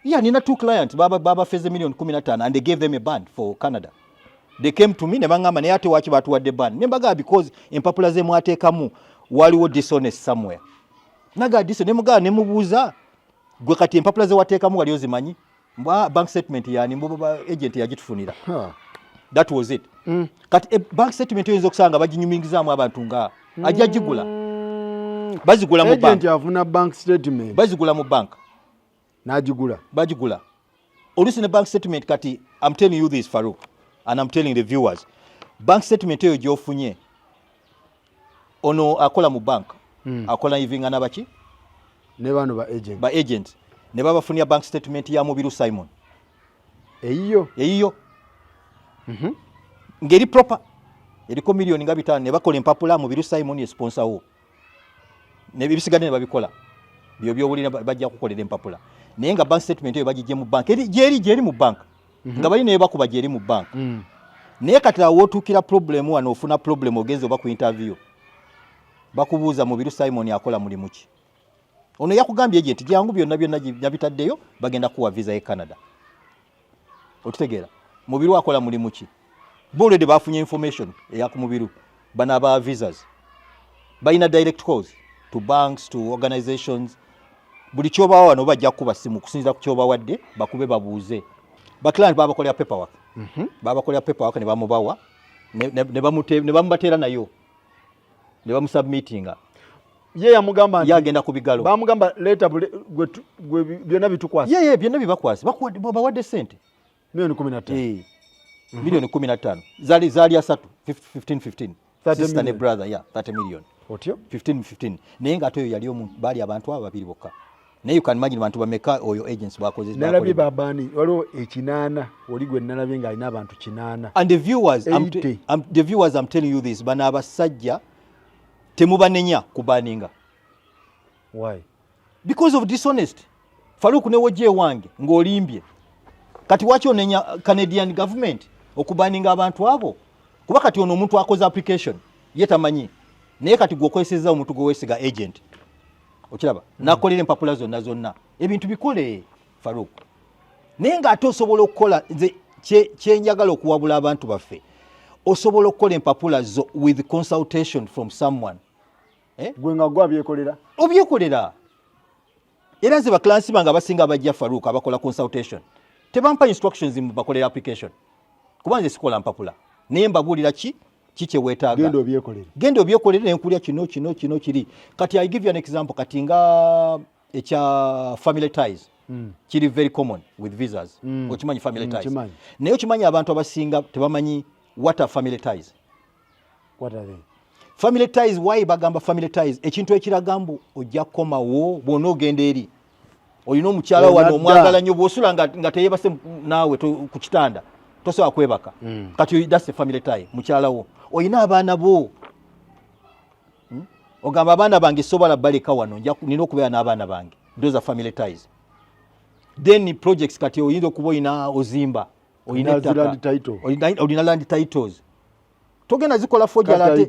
Yeah, nina 2 clients baba feze million 15 and they gave them a band for Canada. They came to me ne bangamba ne ate wachi batuwadde band. Ne mbaga because empapula ze mwateekamu waliwo dishonest somewhere. Naga dishonest ne muga ne mubuuza gwe kati empapula ze wateekamu wali ozimanyi. Mbwa bank statement yani mbaba agent yagitufunira. That was it. Kati bank statement yoyinza okusanga baginyumingizaamu abantu nga ajja gigula. Bazigula mu bank. Agent afuna bank statement. Bazigula mu bank. Najigula. Bajigula. Olusi ne bank statement kati I'm telling you this Farouk and I'm telling the viewers. Bank statement eyo gyofunye. Ono akola mu bank. Akola ivinga nabaki? Ne bano ba agent. Ba agent. Ne babafunia bank statement ya Mubiru Simon. Eyiyo. Ngeri proper. Eriko million nga 5 ne bakola empapula Mubiru Simon ye sponsor wo. Ne bibisigadde ne babikola. Byo bulina bajja kukolera empapula. Naye nga bank statement eyo bagijje mu bank. Jeri mu bank. Nga bali ne bakuba jeri mu bank. Naye kati awo otuukira problem wano ofuna problem ogenze oba ku interview. Bakubuuza Mubiru Simon akola mulimu ki? Ono yakugambye agent jangu byonna nyabitaddeyo bagenda kuwa visa e Canada. Otutegeera. Mubiru akola mulimu ki? Already bafunye information eya ku Mubiru bana aba visas. Bayina direct calls to banks to organizations. Buli kyoba wano bajja kuba simu kusinza ku kyoba wadde bakube babuuze. Ba client baba kolya paperwork. Baba kolya paperwork ne bamubawa ne bamubatera nayo. Ne bamusubmittinga. Ye yamugamba nti yagenda kubigalo. Bamugamba later gwe byonna bitukwasa. Ye byonna bibakwasa. Bawadde sente. Milioni 15. Milioni 15. Zali asatu 15. Sister ne brother 30 million. Otyo 15. Naye nga toyo yali omuntu bali abantu ababiri bokka. Naye you can imagine abantu bameka oyo agents bakoze. Nalabye babani waliwo ekinana oli gwe nalabye nga alina abantu kinana. And the viewers I'm telling you this bana abasajja temubanenya kubaninga. Why? Because of dishonest. Farouk ne wojje wange ng'olimbye. Kati wacho onenya Canadian government okubaninga abantu abo. Kuba kati ono omuntu akoze application yetamanyi. Naye kati gwokozeseza omuntu gwe wesiga agent. Okiraba? Nakolera empapula zonna. Ebintu bikole Farouk. Naye nga ate osobola okukola nze kyenjagala okuwabula abantu baffe. Osobola okukola empapula zo with consultation from someone. Gwe nga gwa byekolera. Obyekolera. Era nze baklasi banga basinga bajja Farouk abakola consultation. Tebampa instructions mu bakolera application. Kuba nze sikola mpapula. Naye mbabuulira kye weetaaga. Genda obyekolere ne nkulya kino kiri. Kati I give you an example kati nga ekya family ties. Kiri very common with visas. Okimanyi family ties. Naye okimanyi abantu abasinga tebamanyi what are family ties. What are they? Family ties, why bagamba family ties? Ekintu ekiragambo ojja komawo bw'ona ogenda eri. Olina omukyala wano omwagala nnyo bw'osula nga teyebase naawe ku kitanda. Tosobola kwebaka. Kati that's a family tie. Mukyala wo. Olina abaana bo. Ogamba abaana bange sobola baleka wano nina okubeera n'abaana bange. Those are family ties. Then projects kati oyinza okuba olina ozimba. Olina land titles. Togenda zikola forgery.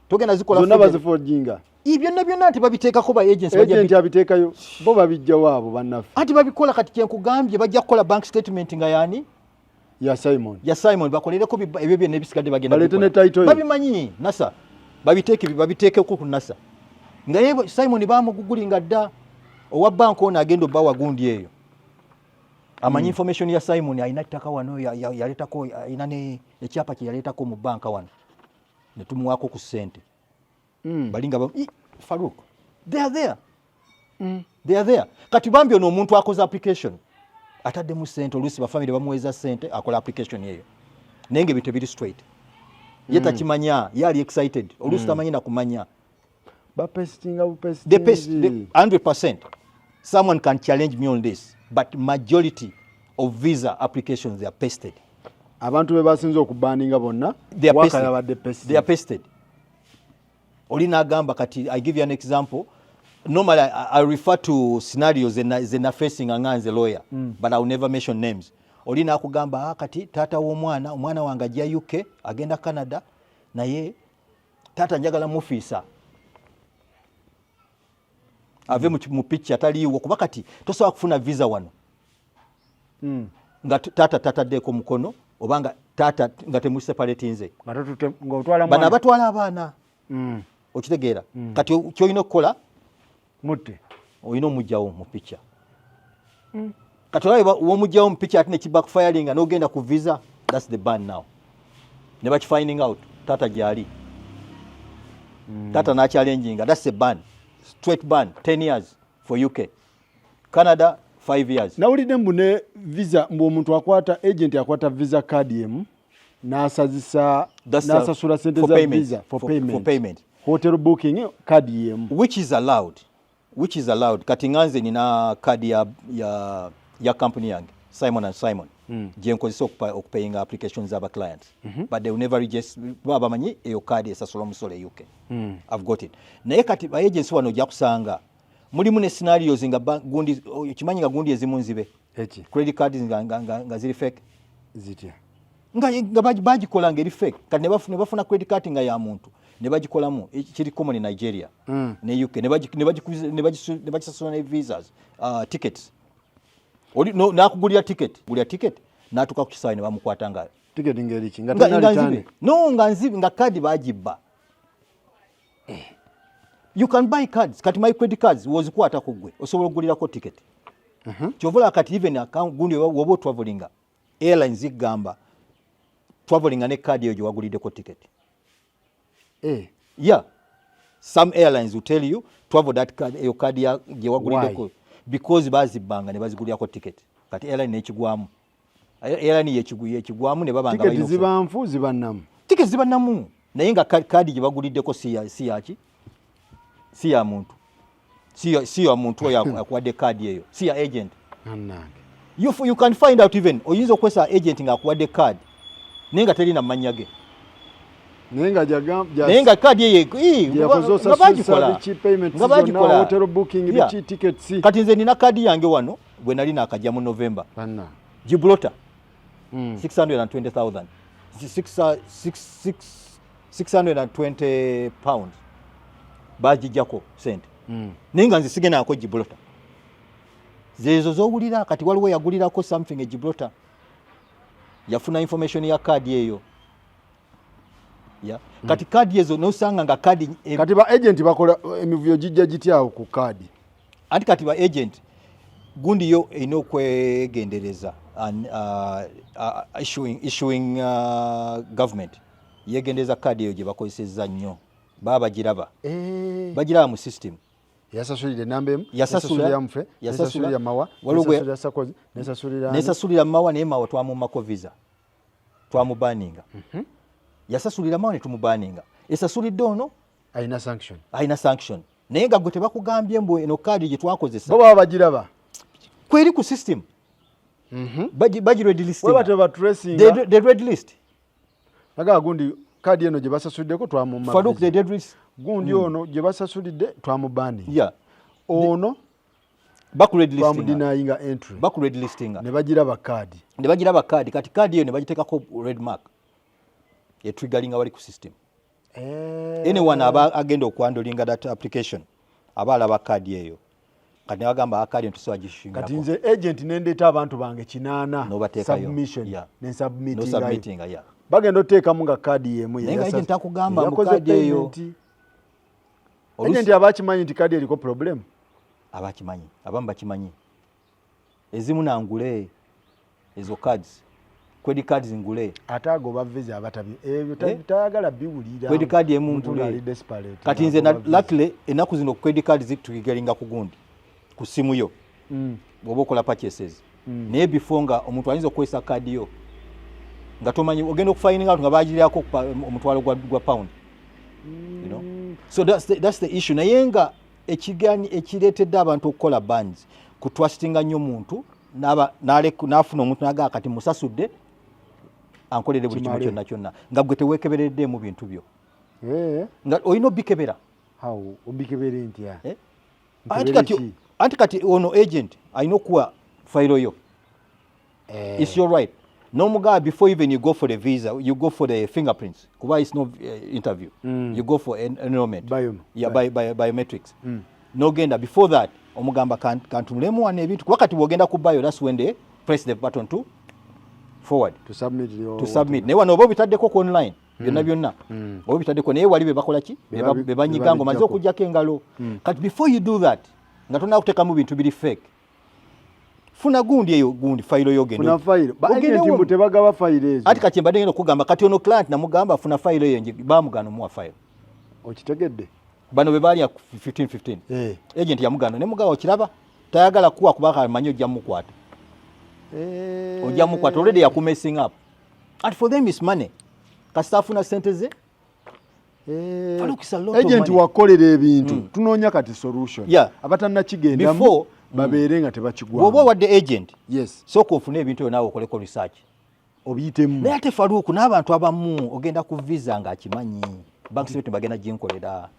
Togenda zikola zonna bazifojinga. Byonna nti babiteekako ba agents agent abiteekayo bo babijja waabo bannaffe. Ati babikola kati kyenkugambye bajja kukola bank statement nga yani ya Simon bakolereko ebyo byonna ebisigadde bagenda babimanyi NASA babiteekeko ku NASA nga ye Simon bamugugulinga dda owa bank ono agenda obba wagundi eyo amanyi information ya Simon alina ttaka wano yaletako alina ekyapa kye yaletako mu banka wano ne tumuwaako ku ssente balinga Farouk they are there kati bambi ono omuntu akoze application atadde mu ssente oluusi bafamily bamuweza ssente akola application yeyo naye nga ebintu biri straight ye takimanya yali excited oluusi tamanyi na kumanya bapestinga 100%. Someone can challenge me on this but majority of visa applications they are pasted. Abantu be basinze okubaninga bonna wakayabadde pasted. They are pasted. Olina agamba kati I give you an example. Normally I refer to scenarios zena facing anganze lawyer but I will never mention names. Olina akugamba kati tata omwana wange ajja UK agenda Canada naye tata njagala mufisa ave mu picture taliwo kuba kati tosobola kufuna visa wano nga tata tataddeko mukono obanga tata nga temuseparate nze bana abatwala abaana okitegeera kati kyolina okukola mutte olina omugjawo mu picture kati womugjawo mu picture ate nekibackfiring n'ogenda ku visa, that's the ban now. Ne bakifinding out tata gyali tata nachallenging, that's a ban, straight ban, 10 years for UK. Canada 5 years. Nawulidde mbune visa mbu omuntu akwata agent akwata visa card yemu n'asasula sente za visa for payment. Hotel booking card yemu which is allowed. Kati nganze nina card ya company yange Simon & Simon gye nkozesa okupaying applications z'aba clients but they will never register babamanyi eyo card esasula omusolo e UK. I've got it. Naye kati ba agents wano ojja kusanga mulimu ne scenarios nga gundi kimanyi nga gundi ezimu nzibe credit cards nga ziri fake zitya nga bagikola ngeri fake kati ne bafuna credit card nga ya muntu ne bagikolamu kiri common in Nigeria ne UK ne bagisasula ne visas tickets no nakugulira ticket natuka ku kisawe ne bamukwata nga ticket ngeri ki nga tena no nga nzibe nga card bagibba. You can buy cards. Kati my credit cards was kwata kugwe. Osobola okugulirako ticket. Kyovula kati even account gundi wobo traveling. Airlines zigamba traveling ne card yo wagulideko ticket. Yeah. Some airlines will tell you travel that card your card ya wagulideko because bazibanga ne bazigulirako ticket. Kati airline nekigwamu. Airline yekigwamu ne babanga ticket zibanfu zibannamu. Ticket zibannamu. Naye nga card gye bagulideko si yaki. Si ya muntu. Si ya muntu yakuwadde card eyo. Si ya agent. You can find out even oyinza okwesa agent nga akuwadde card nenga terina mannya ge. Nenga card eyo ngabagikola hotel booking bichi tickets. Kati nze nina card yange wano bwe nali nakajja mu November. Gibraltar 620,000. 620 pounds. Bajijako sente. Ninga nzisige nako Gibraltar. Zezo zowulira kati waliwo yagulirako something e Gibraltar. Yafuna information ya card eyo. Yeah. Kati card yezo nosanga nga card kati ba agent bakola emivuyo jijja jityawo ku card. Anti kati ba agent gundi yo inokwegendereza issuing government yegendeza card eyo gye bakozesezza nnyo. Baba giraba bagiraba mu system yasasulira nambemu yasasulira mfe yasasulira mawa yasasulira sakozi nesasulira mawa ne mawa twamumako visa twamubaninga yasasulira mawa ne tumubaninga esasulidde ono aina sanction naye nga gwe tebakugambye mbu eno kadi gye twakozesa baba bagiraba kweri ku system baji red list the red list naga gundi kadi eno gye basasuliddeko twamumma Farouk the dead risk gundi ono gye basasulidde twamubani ono bakured listing twamudinayinga entry bakured listing ne bagiraba kadi kati kadi eyo ne bagitekako red mark ye triggering awali ku system anyone aba agenda okwandolinga that application abalaba kadi eyo kati bagamba akadi ntusoba gishinga kati nze agent nendeta abantu bange 8 submission ne submitting bagenda oteekamu nga kadi yemu nenga agent akugamba mu kadi eyo agent abakimanyi nti kadi eriko problem abakimanyi abamu bakimanyi ezimu nangule ezo cards credit cards ngule atago visa abatabi ebyo tayagala biwulira credit card emu ngule kati nze na luckily enaku zino credit cards zitukigalinga ku gundi ku simu yo bobo kola purchases naye before nga omuntu ayinza okwesa kadi yo nga tomanyi ogenda okufining out nga bagirako omutwalo gwa pound you know so that's the issue naye nga ekireetedde abantu okukola bans ku trustinga nnyo muntu n'afuna omuntu nagaa kati musasudde ankolere buli kimu kyonna nga gwe teweekeberedde mu bintu byo nga olina obikebera obikebere ntya anti kati ono agent alina okuwa fayiro yo it's your right no before even you go for the visa you go for the fingerprints kuba it's no interview you go for enrollment biometrics no genda before that omugamba kantumulemu wane ebintu wakati bwogenda ku bio that's when they press the button to forward to submit naye wano oba obitaddeko ku online byonna oba obitaddeko naye wali bebakola ki bebanyiga ngo maze okujjako engalo kati before you do that nga tonna kuteekamu bintu biri fake funa gundi eyo gundi fayiro yogenda funa fayiro bagenti mbu tebagaba fayiro ezo ati kati mbadde ngenda okugamba kati ono client namugamba funa fayiro eyo nje bamugana muwa fayiro okitegedde bano be bali 15 agent yamugana ne mugaba okiraba tayagala kuwa kubaka manyo ojja mukwata ojja mukwata already ya messing up and for them is money kasafuna sente ze agent wakolera ebintu tunoonya kati solution abatanna kigenda before babeere nga tebakigwa wobo wadde agent yes soko ofune ebintu yo nawe okoleko research obiyitemu naye ate Faruku n'abantu abamu ogenda ku visa nga akimanyi bank statement bagenda ginkolera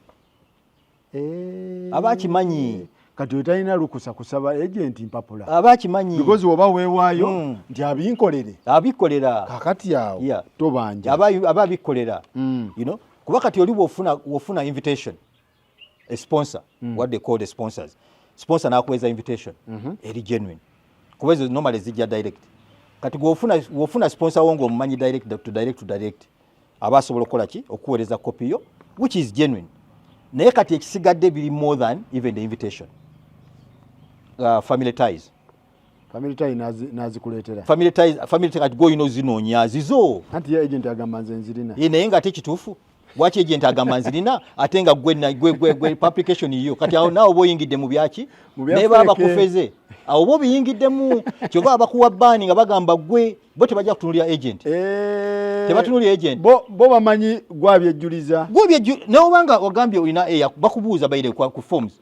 abakimanyi kati otalina lukusa kusaba agent mpapula abakimanyi because oba weewaayo nti abikolera kakati awo tobanja ababikolera you know kuba kati oli wofuna invitation a sponsor what they call the sponsors sponsor nakuweza invitation eri genuine kuba ezo normally zijja direct kati wofuna sponsor wongo omumanyi direct to direct abasobola okukola ki okuweereza copy yo which is genuine naye kati ekisigadde biri more than even the invitation family ties nazikuleetera family ties kati goyino zinoonya zizo anti ya agent agamba nze nzirina naye nga ate kituufu bwaki agent agamba nzirina ate nga gwe publication yiyo kati awo naawe oba oyingidde mu byaki naye baba bakufeze awo oba obiyingiddemu kyova abakuwa bbaani nga bagamba gwe bo tebajja kutunulira agent tebatunulira agent bo bamanyi gwabyejjuliza naye obanga wagambye olina bakubuuza bayire ku forms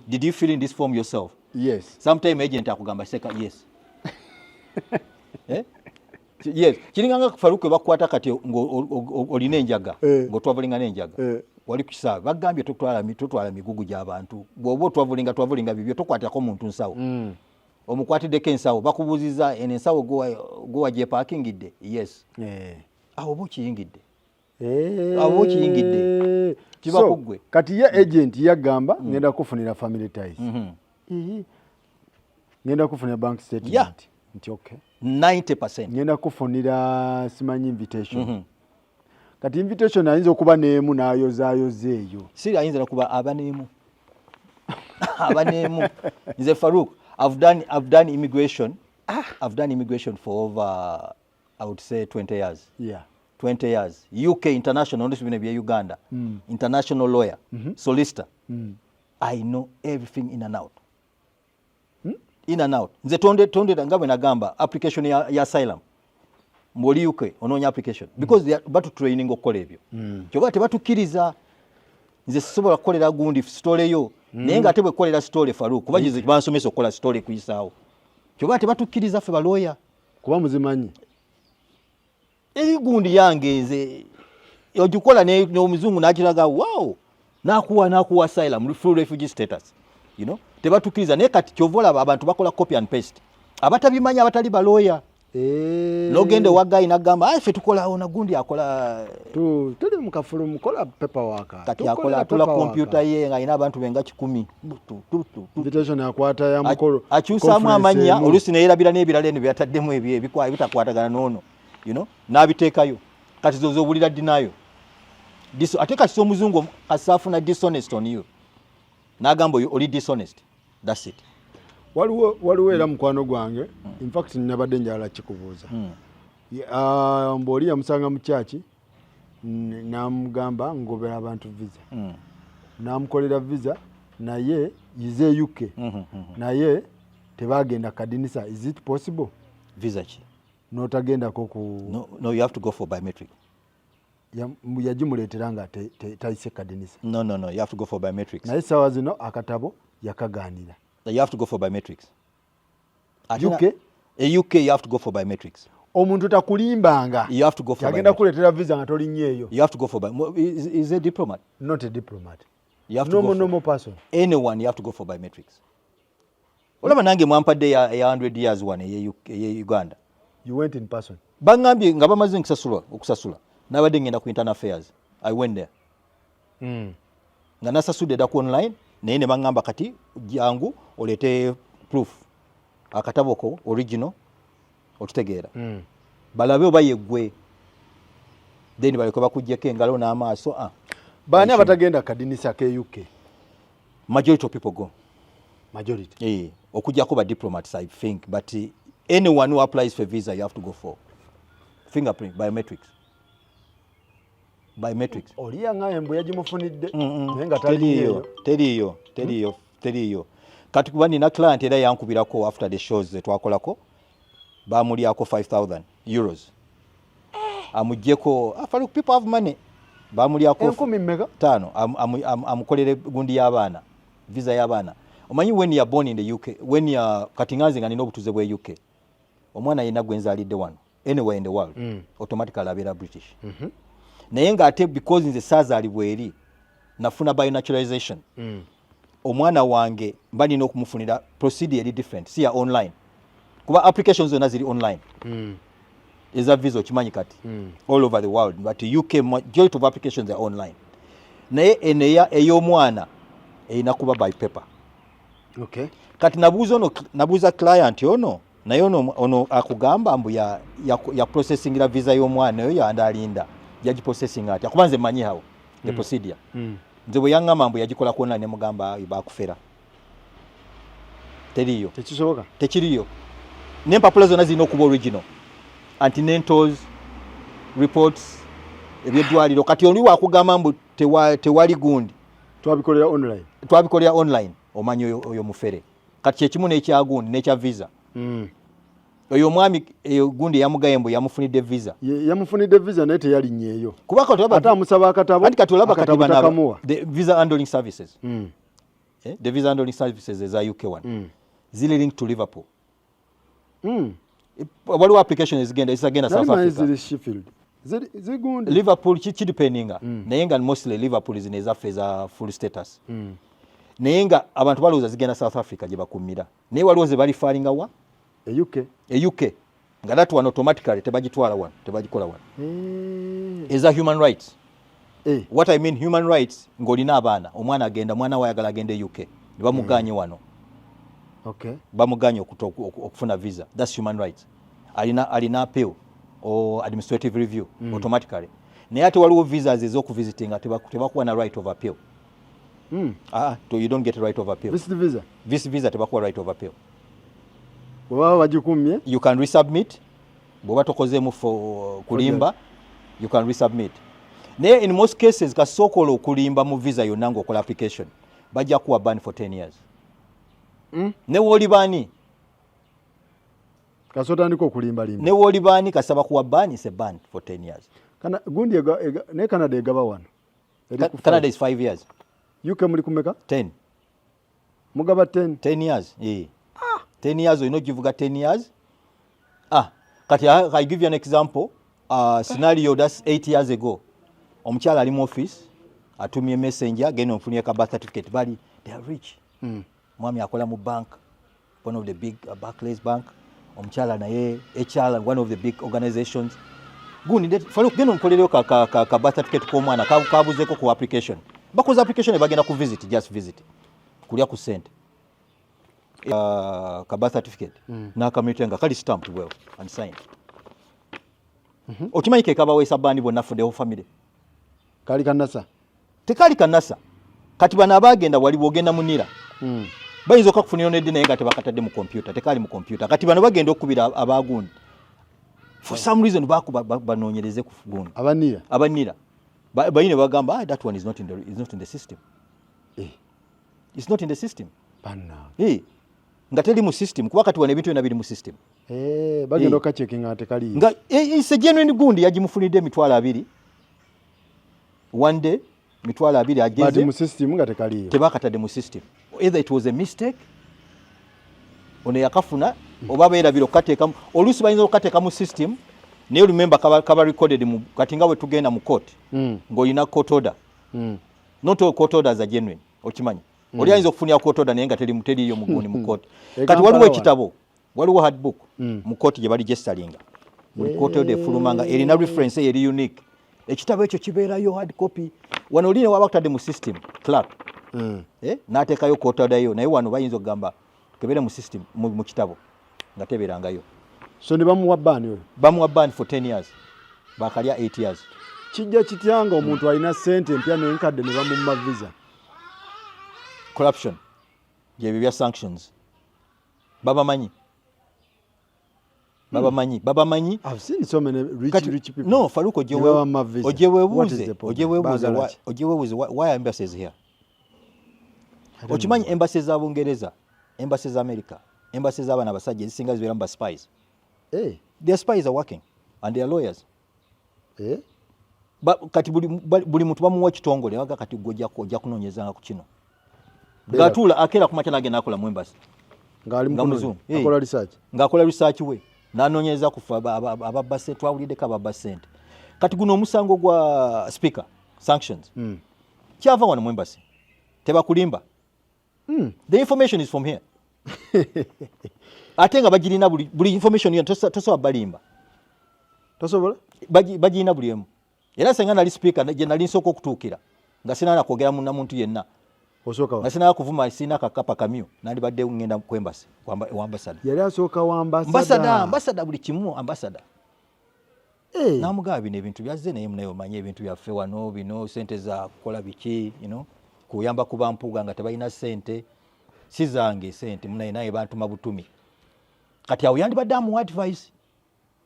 did you fill in this form yourself yes sometime agent akugamba seka yes yes kiringanga Faruku bakwata kati olina enjaga ng'otwavulinga n'enjaga wali ku kisaawe bagambye totwala migugu gy'abantu bw'oba otwavulinga bibyo tokwatako omuntu nsawo omukwatiddeko ensawo bakubuuziza eno ensawo gwewagyepakingidde yes awo oba okiyingidde kiba kuggwe kati ye agent yagamba ngenda kufunira family ties ngenda kufunira bank statement nti okay 90% ngenda kufunira simanyi invitation kati invitation ayinza okuba neemu n'ayozaayoza eyo siri ayinza nakuba abaneemu nze Faruku I've done immigration for over I would say 20 years 20 years UK international ndisi bine bya Uganda international lawyer solicitor I know everything in and out nze tonde ngabwe nagamba application ya asylum mboli UK ononya application because they are about training okukola ebyo kyova tebatukiriza nze sisobola kukolera gundi story yo naye nga tebwe kukolera story Faruku kuba jize bansomesa okukola story kuyisaawo kyova tebatukiriza ffe baloya kuba muzimanyi eri gundi yange nze ogikola n'omuzungu n'akiraga wow nakuwa asylum full refugee status you know tebatukiriza naye kati kyovola abantu bakola copy and paste abatabimanya abatali baloya nogende wagayi nagamba ffe tukolawo nagundi akola tuli mukafulu mukola paperwork kati akola atula computer ye nga ina abantu benga 10 invitation akwata ya mukolo akyusaamu amanya olusi neyerabira n'ebirala eno byataddemu ebikwayo bitakwatagana noono you know n'abiteekayo kati zozo obulira ddinayo ate kati omuzungu kasaafuna dishonest on you nagamba oli dishonest that's it waliwo era mukwano gwange in fact nabadde njala kikubuuza mboli yamusanga mu kyaki namugamba ngobera abantu visa namukolera visa naye yize UK naye tebagenda kadinisa is it possible visa ki notagendako ku no you have to go for biometric yagimuleetera nga tayise kadinisa no you have to go for biometrics naye sawa zino akatabo yakaganira you have to go for biometrics UK you have to go for biometrics omuntu takulimbanga you have to go for yagenda kuleetera visa nga tolinnya eyo you have to go for is a diplomat not a diplomat you have to normal person anyone you have to go for biometrics olaba nange mwampadde ya 100 years one ye Uganda you went in person bangambye nga bamaze okusasula nabadde ngenda ku internal affairs I went there nga nasasudde dda ku online naye ne bangamba kati jangu olete proof akatabo ko original otutegeera balabe oba yeggwe then baleke bakujjeko engalo n'amaaso baani abatagenda kadinisa ke UK? Majority of people go. Majority? Okujjako ba diplomats I think, but anyone who applies for visa you have to go for fingerprint biometrics. Oliya nga embu yagimufunidde nenga teriyo kati kuba nina client era yankubirako after the shows twakolako bamulyako 5,000 euros amujjeko people have money bamulyako 5,000 amukolere gundi y'abaana visa y'abaana. Omanyi when you are born in the UK, when you are katinganze nga nina obutuze bwe UK, omwana yenna gwenzaalidde wano anywhere in the world automatically abeera British. Naye nga ate because nze saazaalibwa eri nafuna bionaturalization omwana wange mba nina okumufunira procedure eri different si ya online kuba applications zonna ziri online eza visa okimanyi kati all over the world but UK majority of applications are online naye eneya ey'omwana erina kuba by paper. Okay. Kati nabuuza client ono naye ono akugamba mbu ya processing la visa y'omwana oyo yandalinda yaji processing ati akuba nze manyi hawo the procedure nze bwe yaŋŋamba mbu yagikola ku online ne mugamba bakufera teriyo tekiriyo n'empapula zonna zirina okuba original antenatals reports eby'eddwaliro kati oli wakugamba mbu tewali gundi twabikolera online omanyi oyo mufere kati kyekimu n'ekyagundi n'ekya visa oyo omwami gundi eyamugaye mbu yamufunidde visa naye teyalinnyeeyo ate amusaba akatabo anti kati olaba kati banaba the visa handling services the visa handling services eza UK one zili link to Liverpool waliwo application ezigenda South Africa Liverpool kidependinga naye nga mostly Liverpool zino ezaffe eza full status naye nga abantu balowooza zigenda South Africa gye bakumira naye waliwo ze balifalinga wa UK nga that one automatically tebagitwala wano tebagikola wano eza human rights. What I mean human rights ng'olina abaana omwana wayagala agende UK ne bamuganye wano bamuganye okufuna visa that's human rights alina appeal or administrative review automatically naye ate waliwo visas ez'okuvisitinga tebakuwa na right of appeal. You don't get a right of appeal. This visa tebakuwa right of appeal. You can resubmit bw'oba tokozeemu kulimba you can resubmit naye in most cases kasookola okulimba mu visa yonna ng'okola application bajja kuwa ban for 10 years ne wooli baani kasotandika okulimbalimba ne wooli baani kasaba kuwa ban is a ban for 10 years. Gundi ne Canada egaba wano Canada is 5 years. UK muli kumeka 10 mugaba 10 years 10 years olina ogivuga 10 years. Kati I give you an example scenario that's 8 years ago omukyala ali mu office atumye messenger genda onfunye ka birth certificate bali they are rich mwami akola mu bank one of the big Barclays bank omukyala naye HR one of the big organizations gundi falo genda onkolereo ka birth certificate k'omwana kabuzeeko ku application bakoze application bagenda ku visit just visit kulya ku sente ka birth certificate n'akamitenga kali stamped well and signed. Okimanyi ke kabaweesa bandi bonna for the whole family kali kanasa tekali kanasa kati bana abagenda wali bogenda munira bayinza okufunira nedde naye nga tebakatadde mu computer tekali mu computer kati bano bagenda okubira abagundi for some reason banoonyereze ku gundi abanira bayine bagamba that one is not in the system it's not in the system nga teli mu system kuba kati wana ebintu byonna biri mu system bagenda okacheckinga tekali nga it's a genuine gundi yagimufunidde emitwalo 2 one day mitwalo 2 ageze mu system nga tekali tebakatadde mu system either it was a mistake ono yakafuna oba beerabira okukateeka oluusi bayinza okukateeka mu system naye remember kaba recorded mu kati nga bwe tugenda mu court ng'olina court order not all court orders are genuine okimanyi oli ayinza okufunira court order naye nga teriyo mugundi mu court kati waliwo ekitabo waliwo hardbook mu court gye bali registeringa buli court order efulumanga erina reference eri unique ekitabo ekyo kibeerayo hard copy wano oline waba kutadde mu system clerk n'ateekayo court order yo naye wano bayinza okugamba kebeere mu system mu kitabo nga tebeerangayo so ne bamuwa ban oyo bamuwa ban for 10 years bakalya 8 years kijja kityanga omuntu alina ssente empya n'enkadde ne bamumma visa corruption gyebyo bya sanctions babamanyi I've seen so many rich people no Farouk ojewebuuze why embassies here okimanyi embassies za Bungereza embassies za America embassies z'abaana abasajja ezisinga zibeera mu spies their spies are working and they are lawyers kati buli muntu bamuwa kitongole waga kati ojja kunoonyezanga ku kino ng'atuula akeera ku makya n'agenda akola mu embassy ng'akola research we n'anoonyeza kufa ababba ssente twawuliddeko ababba ssente kati guno omusango gwa speaker sanctions kyava wano mu embassy tebakulimba the information is from here ate nga bagirina buli information yo tosobola balimba tosobola bagirina buli emu era senga nali speaker gye nali nsooka okutuukira nga sinaana kwogera mu namuntu yenna nga sinaana kuvuma sina kakapa kamyu nali badde ngenda ku embassy wa ambassador yali asooka wa ambassador buli kimu ambassador namugaba bino ebintu byazze naye munaye omanye ebintu byaffe wano bino sente za kukola biki kuyamba kuba mpuga nga tebalina sente si zange sente munaye naye bantuma butumi kati awo yandibadde amu advice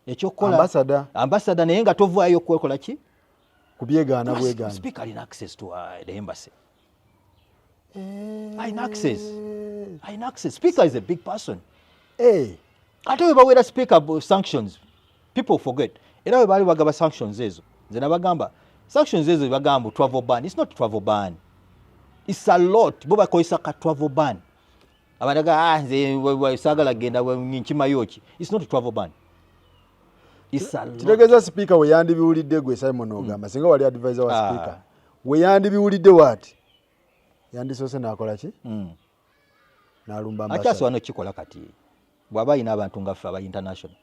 ekyokukola ambassador naye nga tovaayo okwekola ki kubyegaana bwegaana speaker alina access to the embassy alina access speaker is a big person ate we bawera speaker sanctions people forget era we bali bagaba sanctions ezo nze nabagamba sanctions ezo bagamba travel ban it's not travel ban it's a lot bo bakoyisa ka travel ban abanaga nze sagala genda nkimayoki it's not a travel ban kitegeeza speaker we yandibiwulidde gwe Simon ogamba singa wali advisor wa speaker we yandibiwulidde wati yandisoose nakola ki nalumba akyasi wano kikola kati bw'aba yina abantu nga ffe aba international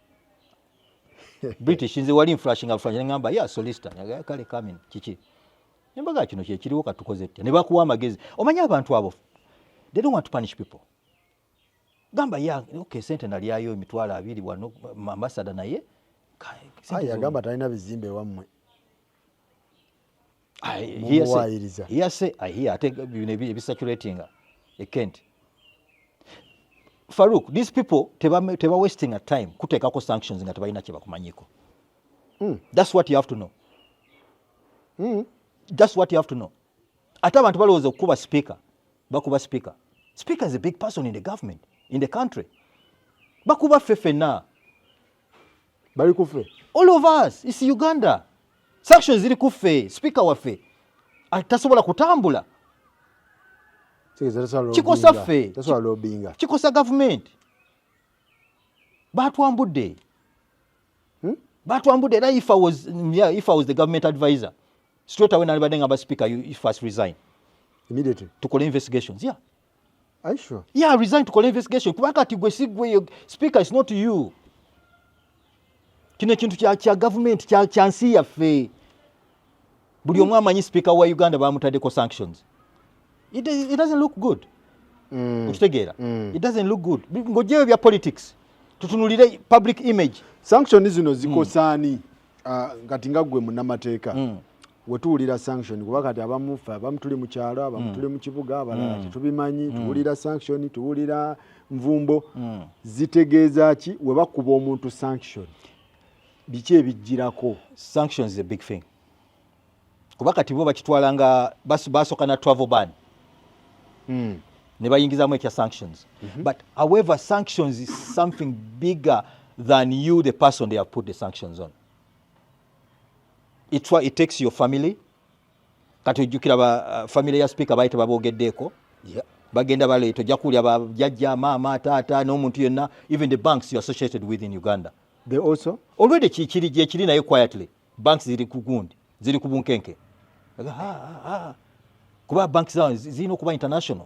British nze wali flashing ngamba ya solicitor kale kamin kiki embaga kino kyekiriwo katukoze ttya ne bakuwa amagezi omanya abantu abo they don't want to punish people gamba ya okay sente nalyayo emitwalo 2 wano ambassador naye yagamba talina bizimbe wammwe ate ebisaturating Kent Farouk these people teba wasting a time kuteekako sanctions nga tebalina kye bakumanyiko that's what you have to know that's what you have to know ate abantu balowooza okukuba speaker bakuba speaker is a big person in the government in the country bakuba ffe ffenna bali kuffe all of us is Uganda sanctions ziri kuffe speaker waffe tasobola kutambula kikosa ffe kikosa government batwambudde era if I was the government advisor straight away nalibadde ngamba speaker you first resign immediately tukole investigations are you sure resign tukole investigation kuba kati gwe sigwe speaker is not you kino ekintu kya government kya nsi yaffe buli omu amanyi speaker wa Uganda bamutaddeko sanctions it doesn't look good okitegeera it doesn't look good ng'oggyeyo bya politics tutunulire public image sanction zino zikosaani kati nga ggwe munnamateeka wetuwulira sanction kuba kati abamu tuli mu kyalo abamu tuli mu kibuga abalala tetubimanyi tuwulira sanction tuwulira nvumbo zitegeeza ki we bakuba omuntu sanction biki ebijjirako sanctions is a big thing kuba kati bo bakitwala nga basooka na travel ban ne bayingizamu ekya sanctions but however sanctions is something bigger than you the person they have put the sanctions on it takes your family kati ojjukira family ya speaker bayite babogeddeeko bagenda baleeta ojja kuwulira bajjajja maama taata n'omuntu yenna even the banks you associated with in Uganda they also already kiri naye quietly banks ziri ku gundi ziri ku bunkenke kuba banks zao zirina okuba international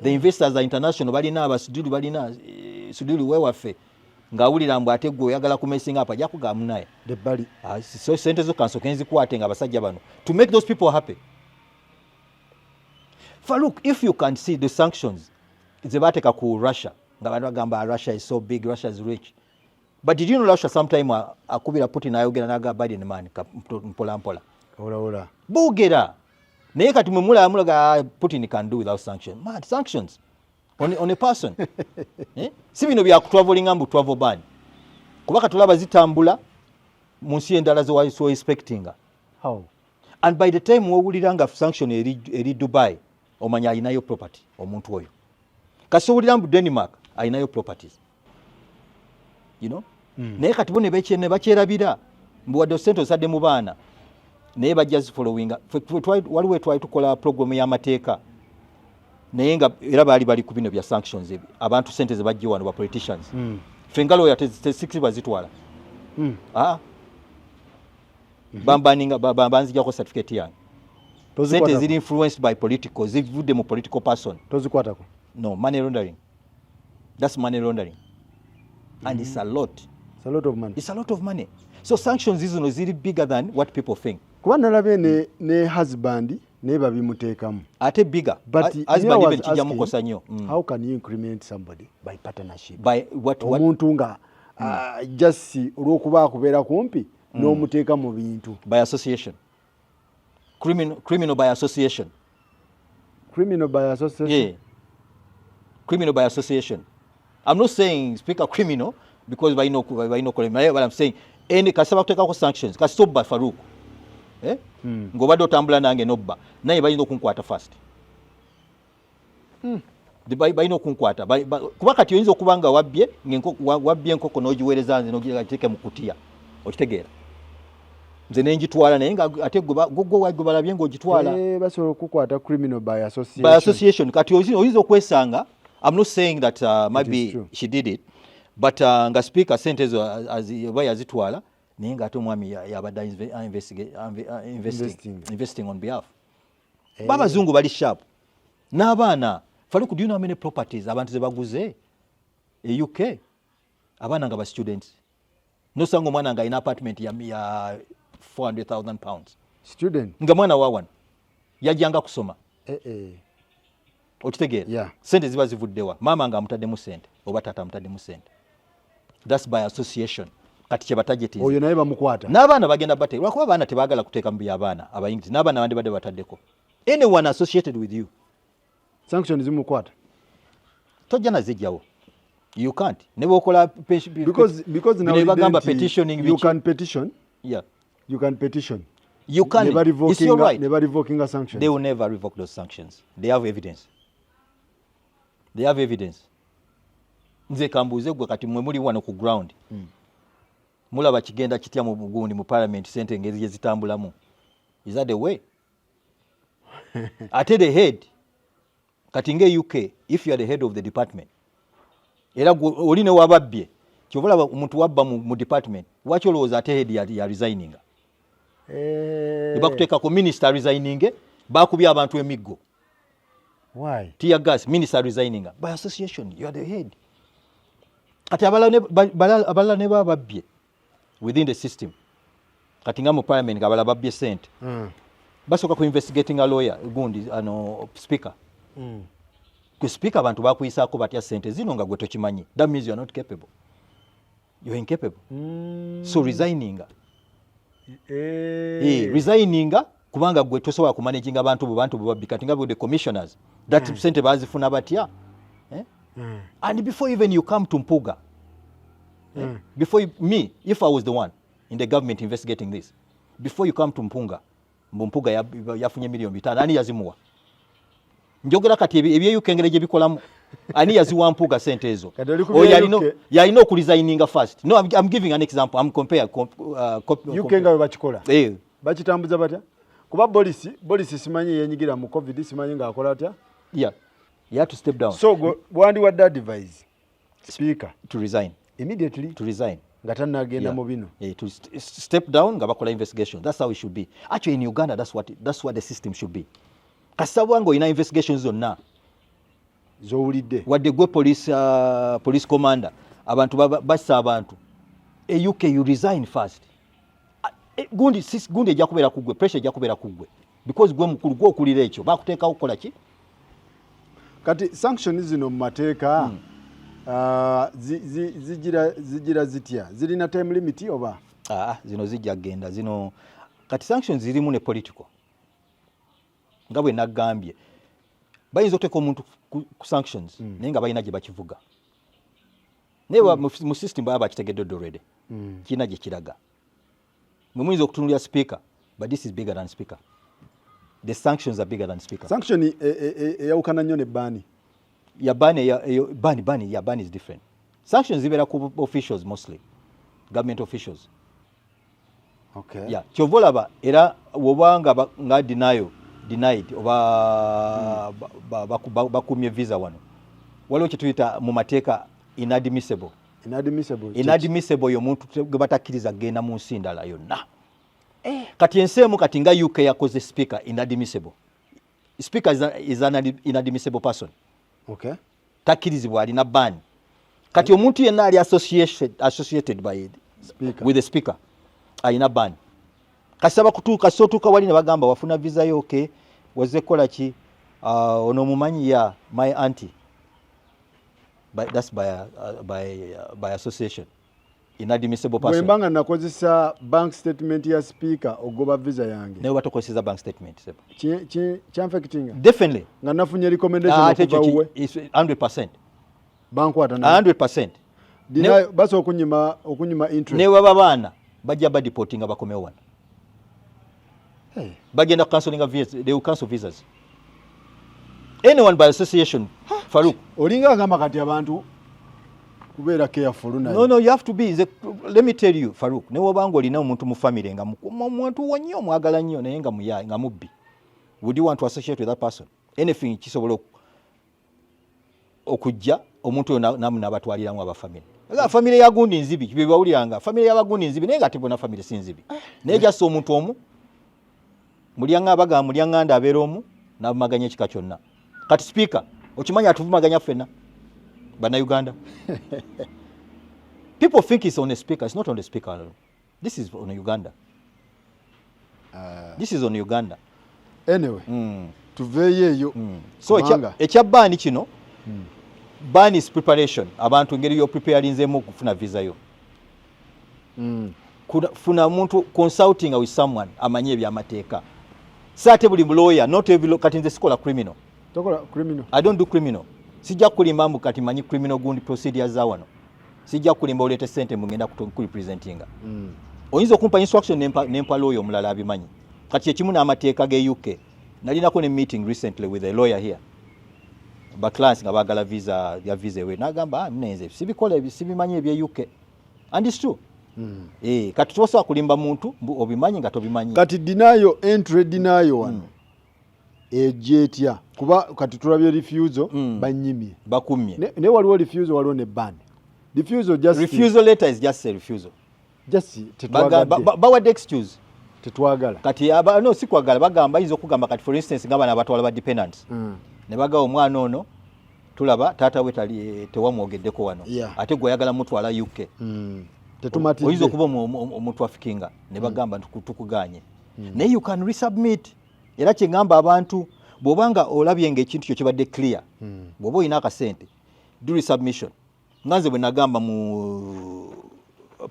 the investors are international balina abasudulu balina sudulu wewaffe ng'awulira mbu ate gwe oyagala kumesinga apa ajja kugamba naye so sente zo kansoke nzikwate nga abasajja bano to make those people happy. Farouk, if you can see the sanctions ze bateeka ku Russia nga bantu bagamba Russia is so big, Russia is rich But did you know Russia sometime akubira Putin ayogera naga Biden man mpola mpola. Ola. Boogera. Naye kati mwe mulaga Putin can do without sanctions. Mad sanctions on a person. Si bino bya traveling mbu travel ban. Kubaka tulaba zitambula mu nsi endala zo so expecting. How? And by the time wowuliranga sanction eri Dubai omanya alinayo property omuntu oyo. Kasi owulira mbu Denmark alinayo properties. You know? Naye kati bone ne bakyerabira mbu wadde sente osadde mu baana naye bajja zifollowinga waliwo twali tukola program y'amateeka naye nga era bali ku bino bya sanctions ebi abantu sente ze bajja wano ba politicians fenga lawyer te bazitwala banzijako certificate yange sente ziri influenced by political zivudde mu political person tozikwatako no money laundering, that's money laundering. And it's a lot. It's a lot of money. It's a lot of money. So sanctions is really bigger than what people think. Kuba nalabye ne husband ne babimuteekamu. Ate bigger. But husband even kijja mukosa nnyo. How can you incriminate somebody by partnership? By what? Omuntu nga just olw'okuba akubeera kumpi n'omuteeka mu bintu. By association. Criminal by association. Criminal by association? Yeah. Criminal by association. I'm not saying speak a criminal because by no but I'm saying any kasaba kuteekako sanctions kasitobba Farouk ng'obadde otambula nange nobba naye balina okunkwata first balina okunkwata kuba kati oyinza okuba nga wabbye enkoko n'ogiweereza nze n'ogiteeke mu kutiya okitegeera nze nenjitwala naye nga ate gwe balabye ng'ogitwala basobola okukwata criminal by association kati oyinza okwesanga. I'm not saying that maybe she did it, but nga speaker sente ezo yazitwala naye nga ate omwami yabadde investing on behalf. Babazungu bali sharp. N'abaana Farouk, do you know how many properties abantu ze baguze e UK abaana nga ba students nosanga omwana nga ina apartment ya £400,000 student nga mwana wa wana yajjanga kusoma okitegeera sente ziba zivuddewa maama nga amutaddemu sente oba taata amutaddemu sente. That's by association. Kati kye batajetiza oyo naye bamukwata n'abaana bagenda bate lwakuba abaana tebaagala kuteeka mu by'abaana abayingizi n'abaana bandi badde bataddeko anyone associated with you sanctions zimukwata tojja nazijjawo you can't ne bwokola because now bagamba petitioning you can petition you can it's your right. Never revoking a sanction. They will never revoke those sanctions. They have evidence. Nze kambuuze gwe kati mwe muli wano ku ground mulaba kigenda kitya mu bugundi mu parliament sente ngezi zitambulamu. Is that the way? Ate the head kati nge UK if you are the head of the department era oli ne wababbye kyobulaba omuntu wabba mu department waki olowooza ate head ya resigning bakuteeka ku minister resigning bakubya abantu emiggo. Why? Tear gas, minister resigning by association. You are the head. Kati abala ne babbye within the system kati nga mu parliament nga abala babbye sente basoka ku investigating a lawyer gundi speaker ku speaker abantu bakuyisaako batya sente zino nga gwe tokimanyi. That means you are not capable. You are incapable. So resigning resigning kubanga gwe tosobola kumanaging abantu bwe kati nga the commissioners that sente bazifuna batya and before even you come to Mpuga before me if I was the one in the government investigating this before you come to Mpuga yafunye million 5 ani yazimuwa njogera kati ebyeyukengere gye bikolamu ani yaziwa Mpuga sente ezo yalina okuresigninga first. No, I'm giving an example. I'm compare yukenga bakikola bakitambuza batya kuba polisi simanyi yenyigira mu covid simanyi nga akola atya. You have to step down. So wandi what advise speaker to resign immediately to resign nga tannagenda mu bino to step down nga bakola investigation. That's how it should be. Actually in Uganda that's what the system should be. Kasabwango ina investigations zonna zowulidde wadde gwe police commander abantu bassa abantu UK you resign first. Gundi ejja kubeera kugwe pressure ejja kubeera kugwe because gwe mukulu gwe okulira ekyo bakuteekawo kukola ki kati sanctions zino mu mateeka zijira zitya zirina time limit oba zino zijja genda zino kati sanctions zirimu ne political nga bwe nagambye bayinza okuteeka omuntu ku sanctions naye nga balina gye bakivuga naye mu system baba bakitegedde already kiina gye kiraga mwe muyinza okutunulira speaker but this is bigger than speaker. The sanctions are bigger than speaker. Sanction eyawukana nnyo ne bani ya bani is different. Sanctions zibera ku officials mostly, government officials. Okay. Yeah, kyovolaba era wobanga nga denied oba bakumye visa wano. Waliwo kituyita mu mateeka inadmissible yo muntu gwe batakkiriza genda mu nsi ndala yonna. Kati ensemu kati nga UK yakoze speaker inadmissible. Speaker is an inadmissible person. Okay. Takkirizibwa alina ban. Kati omuntu yenna ali associated by speaker. With the speaker alina ban. Kasaba kutuuka sotuuka wali ne bagamba wafuna visa yo okay waze kola ki ono mumanyi ya my auntie. But that's by association. Inadmissible person. Wembanga nakozesa bank statement ya speaker ogoba visa yange. Naye watokozesa bank statement sebo. Chamfactinga. Definitely. Nga nafunye recommendation okuva uwe. 100%. Bank watana. 100%. Dinayo baso okunyima interest. Ne baba bana bajja ba deporting abakomewo wana. Hey. Bagenda cancelling visas. They will cancel visas. Anyone by association. Farouk. Olinga ngamba kati abantu kubeera careful na. No, you have to be. Let me tell you, Farouk. Ne wobango olina omuntu mu family nga muntu wonnyo mwagala nnyo naye nga muyaye nga mubbi. Would you want to associate with that person? Anything kisobola okujja omuntu namu nabatwaliramu aba family. Nga family ya gundi nzibi bye bawuliranga. Family ya bagundi nzibi naye nga tibona family si nzibi. Naye jassa omuntu omu mulyanga abaga mulyanganda abeera omu n'abamaganya ekika kyonna. Kati speaker okimanya atuvumaganya ffenna bana Uganda. People think it's on the speaker. It's not on the speaker alone. This is on Uganda. This is on Uganda. Anyway, tuveeyo. So ekya ban kino ban is preparation. Abantu ngeri yo preparinzemu okufuna visa yo. Funa muntu consulting with someone amanye ebyamateeka. Sate buli lawyer, not every kati nze sikola criminal. Tokola criminal. I don't do criminal. Sijja kulimba mbu kati manyi criminal gundi procedures za wano. Sijja kulimba olete sente mungenda ku representinga. Oyinza okumpa instruction nempa lawyer omulala abimanyi. Kati ekimu n'amateeka ge UK. Nalinako ne meeting recently with a lawyer here. Ba clients nga bagala visa ya visa ewe. Nagamba mnenze sibikola sibimanyi ebye UK. And it's true. Kati tusobola kulimba muntu obimanyi nga tobimanyi. Kati dinayo entry dinayo wano. Ejetya kuba kati tulabye refusal banyimye bakumye ne waliwo refusal waliwo ne ban. Refusal letter is just a refusal. Just tetwagadde bawadde excuse tetwagala kati no si kwagala bagamba izo kugamba kati for instance ngaba nabatwala ba dependents ne baga omwana ono tulaba taata we tali tewamwogeddeko wano ate gwe yagala mutwala UK tetumatidde oyizo kuba omuntu afikinga ne bagamba tukuganye naye you can resubmit era kyengamba abantu bwobanga olabye ng'ekintu kyo kibadde clear bwoba olina akasente do resubmission nganze bwe nagamba mu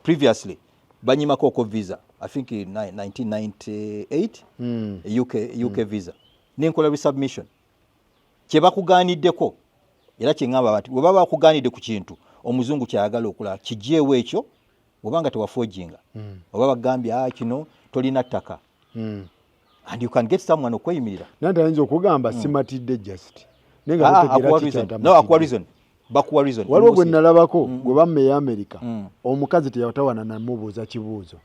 previously banyimako oko visa I think in 1998 UK visa nenkola resubmission kyebakugaaniddeko era kyengamba abantu bwe baba bakugaanidde ku kintu omuzungu kyayagala okulaba kijeewo ekyo bwobanga tewafojinga oba bagambye kino tolina ttaka and you can get someone okweyimirira nanda ayinza okugamba simatidde just akuwa reason bakuwa reason waliwo gwe nalabako gwe bamme ya America omukazi teyatawana namubuuza kibuuzo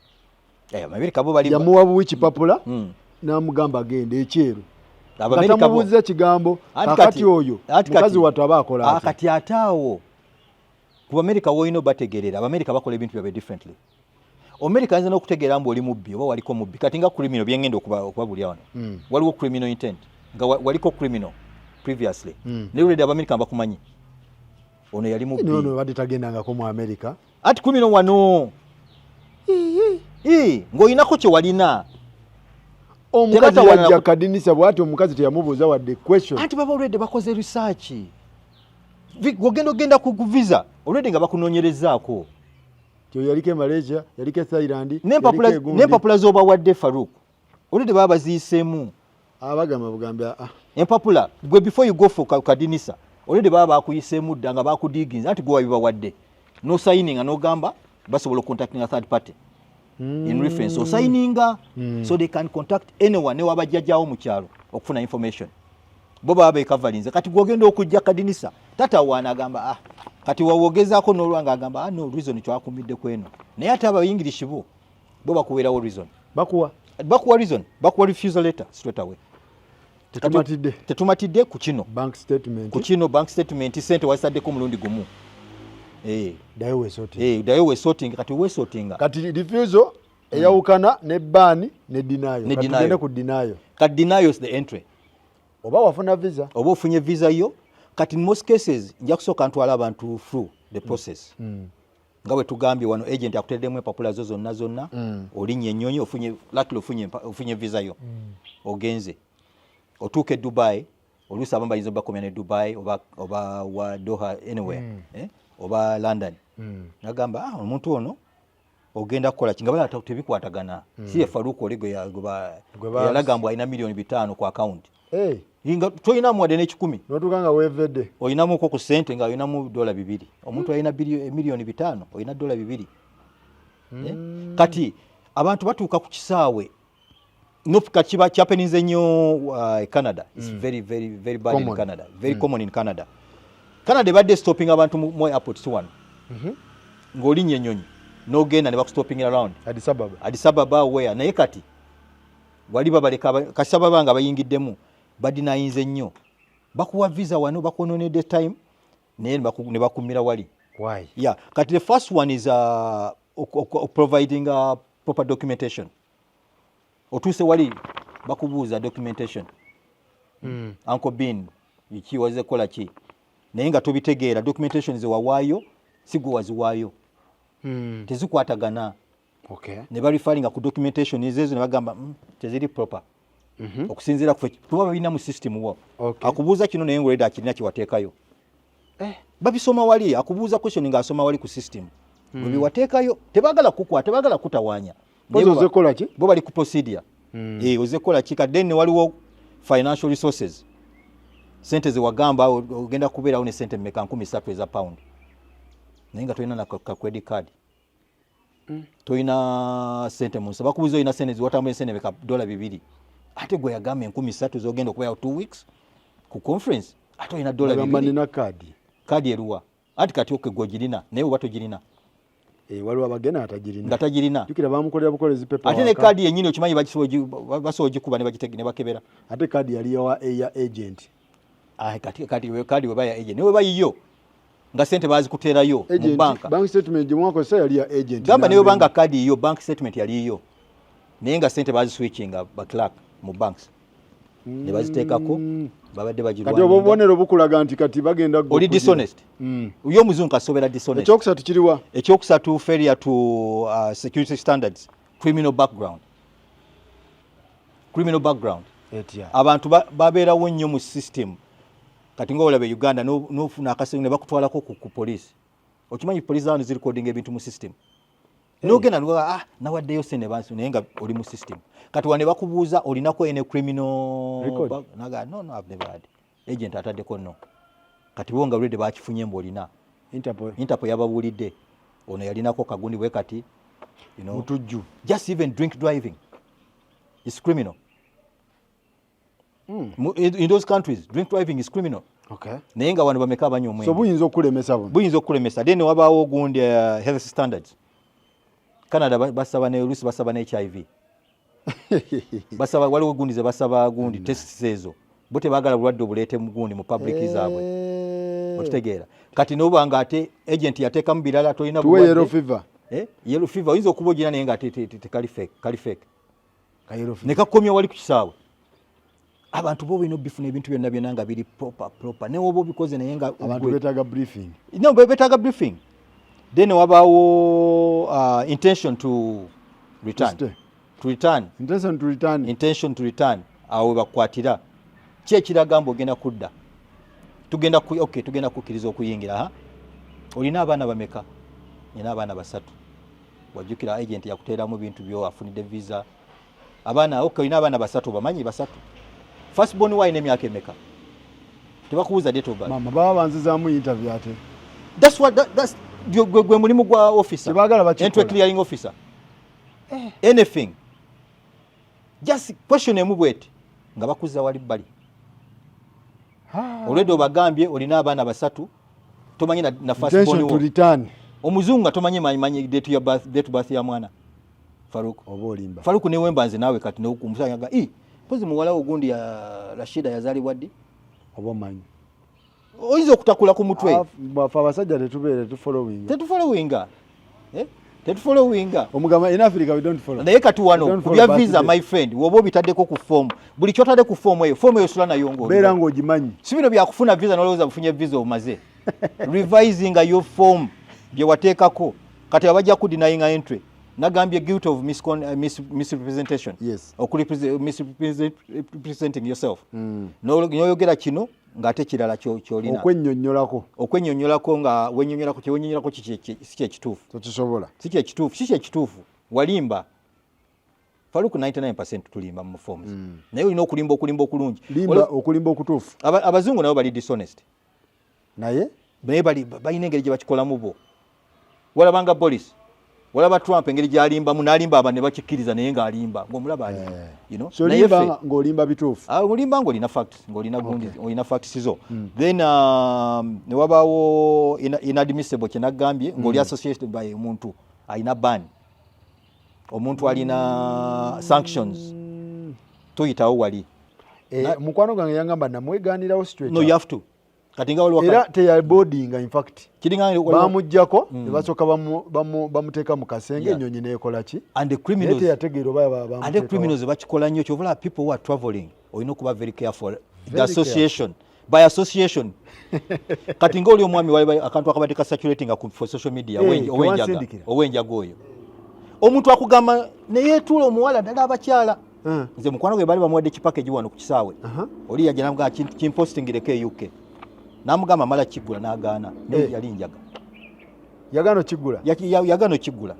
America bo bali yamuwa buwi kipapula n'amugamba agende ekyeru atamubuuza kigambo kakati oyo mukazi wattu aba akola kati ataawo ku America woyino bategerera America bakola ebintu byabe differently America anza n'okutegeera mbu oli mubbi oba waliko mubbi kati nga criminal byengenda okubabulya wano waliwo criminal intent nga waliko criminal previously ne ulede America bakumanyi ono yali mubbi no badi tagendangako mu America ati criminal wano ng'oyinako kye walina omukazi wajja kadinisa bwati omukazi teyamubuuza wadde question anti baba ulede bakoze research ogenda ku visa already nga bakunoonyerezaako kyo yaliko Malaysia yaliko Thailand n'empapula z'obawadde Farouk already baba baziyiseemu abagamba bugambya empapula gwe before you go for kadinisa already baba bakuyiseemu dda nga bakudiginza anti gwe wabibawadde no signing n'ogamba basobola contacting a third party in reference signinga so they can contact anyone ne wabajjajjawo mu kyalo okufuna information bo baba beekavalinze kati gwogenda okujja kadinisa tata wana agamba kati wawogezaako n'olwanga agamba no reason twakumidde kweno naye ate abayingirishi bo bakuweerawo reason bakuwa reason bakuwa refusal letter straight away tetumatidde ku kino bank statement sente wasaddeko mulundi gumu dayo wesorting kati wesortinga kati refusal eyawukana ne ban ne denial ku denial kati denial is the entry oba wafuna visa oba ofunye visa yo kati in most cases nja kusooka ntwala abantu through the process nga bwe tugambye wano agent akuteddemu empapula zo zonna olinnye ennyonyi ofunye visa yo ogenze otuuka e Dubai oluusi abamu bayinza bakomya ne Dubai oba wa Doha anywhere oba London nagamba omuntu ono ogenda kukola kingabala tebikwatagana si ye Farouk Oligwe yalaga mbu alina $5 million ku account inga toyina muwadde n'ekikumi n'otuganga weevedde oyinamuko ku ssente nga oyinamu $2 omuntu alina $5 million oyina $2 kati abantu batuuka ku kisaawe kati kyapeninze nnyo Canada is very very very bad common in Canada very common in Canada ebadde stopping abantu mu airport wano ng'olinnye ennyonyi n'ogenda ne bakustopping around Addis Ababa where naye kati wali babaleka kasaba nga bayingiddemu badinayinze nnyo bakuwa visa wano bakononedde time naye ne bakumira wali kati the first one is providing proper documentation otuuse wali bakubuuza documentation Uncle Bin iki waze kola ki naye nga tobitegeera documentation ze wawaayo si gwe waziwaayo tezikwatagana ne barifaringa ku documentation ezo ne bagamba teziri proper okusinziira kuba babina mu system wo akubuuza kino naye ngoleda akirina kiwateekayo babisoma wali akubuuza question nga asoma wali ku system bwe biwateekayo tebagala kukwata tebagala kutawaanya bo bali ku procedure ozekola ki kadde ne waliwo financial resources sente ze wagamba ogenda kubeerawo ne sente mmeka 13 eza pound naye nga tolina na credit card tolina sente munsi bakubuuza olina sente ziwatamu sente mmeka $2 ate gwe yagamba 13 zogenda okubeerawo 2 weeks ku conference ate olina $2 kadi eruwa ati kati okegogirina naye oba togirina waliwo abagenda atagirina nga tagirina jukira bamukolera bukolezi pepa ate ne kadi yennyini okimanyi basobola gikuba ne bakebera ate kadi yali yawa agent kati kadi weba ya agent newe bayiyo nga sente bazikuteerayo mu bank statement gimwakozesa yali ya agent gamba newe banga kadi iyo bank statement yali iyo naye nga sente baziswitchinga ba clerk mu banks ne baziteekako babadde bagirwanya kati obubonero bukulaga nti kati bagenda oli dishonest uyo muzungu asobera dishonest ekyokusatu kiriwa ekyokusatu failure to security standards criminal background abantu babeerawo nnyo mu system kati ng'olaba Uganda n'ofuna akasengu ne bakutwalako ku police okimanyi police zano ziri recording ebintu mu system n'ogenda nawaddeyo sente bansi naye nga oli mu system kati wane bakubuuza olinako ene criminal record naga no I've never had agent ataddeko no kati bo nga already bakifunye mbu olina Interpol yababuulidde ono yalinako kagundi bwe kati mutujju just even drink driving is criminal in those countries drink driving is criminal naye nga wano bameka abanywa omwenge so buyinza okulemesa then wabaawo ogundi health standards Canada basaba ne Rusi basaba ne HIV basaba waliwo gundi ze basaba gundi tests ezo bo tebagala bulwadde obuleete mugundi mu public zaabwe okitegeera kati n'obanga ate agent yateeka mu birala tolina bulwadde yellow fever yellow fever oyinza okuba ogina naye nga kali fake ne kakomya wali ku kisaawe abantu bo bino bifuna ebintu byonna nga biri proper ne wobo bikoze naye nga abantu betaaga briefing betaaga briefing then wabaawo intention to return awo bakwatira ki ekiraga mbu ogenda kudda tugenda kukkiriza okuyingira olina abaana bameka? Nina abaana 3. Wajjukira agent yakuteeramu bintu byo afunidde visa abaana olina abaana 3 bamanyi 3 first born wine emyaka emeka? Tebakubuuza date of birth. Mama baba banzizaamu interview ate. That's gwe mulimu gwa officer. Tebagala bakikola. Entry clearing officer. Anything. Just question emubwete nga bakuza wali bali. Olwedo obagambye olina abaana 3 tomanyi na first born to return. Omuzungu tomanyi date ya birth ya mwana. Faruku. Oba olimba. Faruku ne wembanze nawe kati ne okumusanga pozi muwala ogundi ya Rashida yazalibwa ddi? Oba manyi. Oyinza okutakula ku mutwe. Bafa abasajja tetubeere tufollowing. Tetufollowinga. Omugamba in Africa we don't follow. Naye kati wano kubya visa my friend wobo bitaddeko ku form. Buli kyotade ku form eyo sula nayo ngo. Beera ng'ogimanyi. Si bino bya kufuna visa n'olowooza bufunye visa omaze. Revising your form bye wateekako. Kati abajja ku denying entry. Nagambye guilt of misrepresentation. Yes. Misrepresenting yourself. N'oyogera kino ng'ate kirala kyolina. Okwennyonnyolako nga wennyonnyolako si kyekituufu. Tokisobola. Si kyekituufu. Walimba. Faruku 99% tulimba mu forms. Naye olina okulimba okulungi. Okulimba okutuufu. Abazungu nabo bali dishonest. Naye balina engeri gye bakikolamu bo. Walabanga Boris. Walaba Trump engeri gyalimbamu n'alimba abantu ne bakikkiriza naye ng'alimba ng'omulaba ali. So limba ng'olimba bituufu. Olimba ng'olina facts, ng'olina gundi, olina facts zo. Then ne wabaawo inadmissible kye nagambye ng'oli associated by omuntu alina ban. Omuntu alina sanctions. Tuyitawo wali. Mukwano gange yangamba namwegaanirawo straight. No, you have to. Katinga wali era teya boarding in fact. Bamujjako ne basooka bamuteeka mu kasenge ennyonyi neekola ki? And the criminals. Teyategeera oba and the criminals bakikola nnyo kyovula people who are traveling olina okuba very careful. The association. By association. Katinga oli omwami wali akantu akabadde ka saturating for social media owenjaga oyo. Omuntu akugamba ne yeetula omuwala ddala abakyala. Nze mukwano gwe bali bamuwadde kipackage wano ku kisaawe. Oli yajja namugaa kimpostingireko e UK. Namugamba mala kigula n'agaana naye yali njaga. Yagano kigula. Yagano kigula.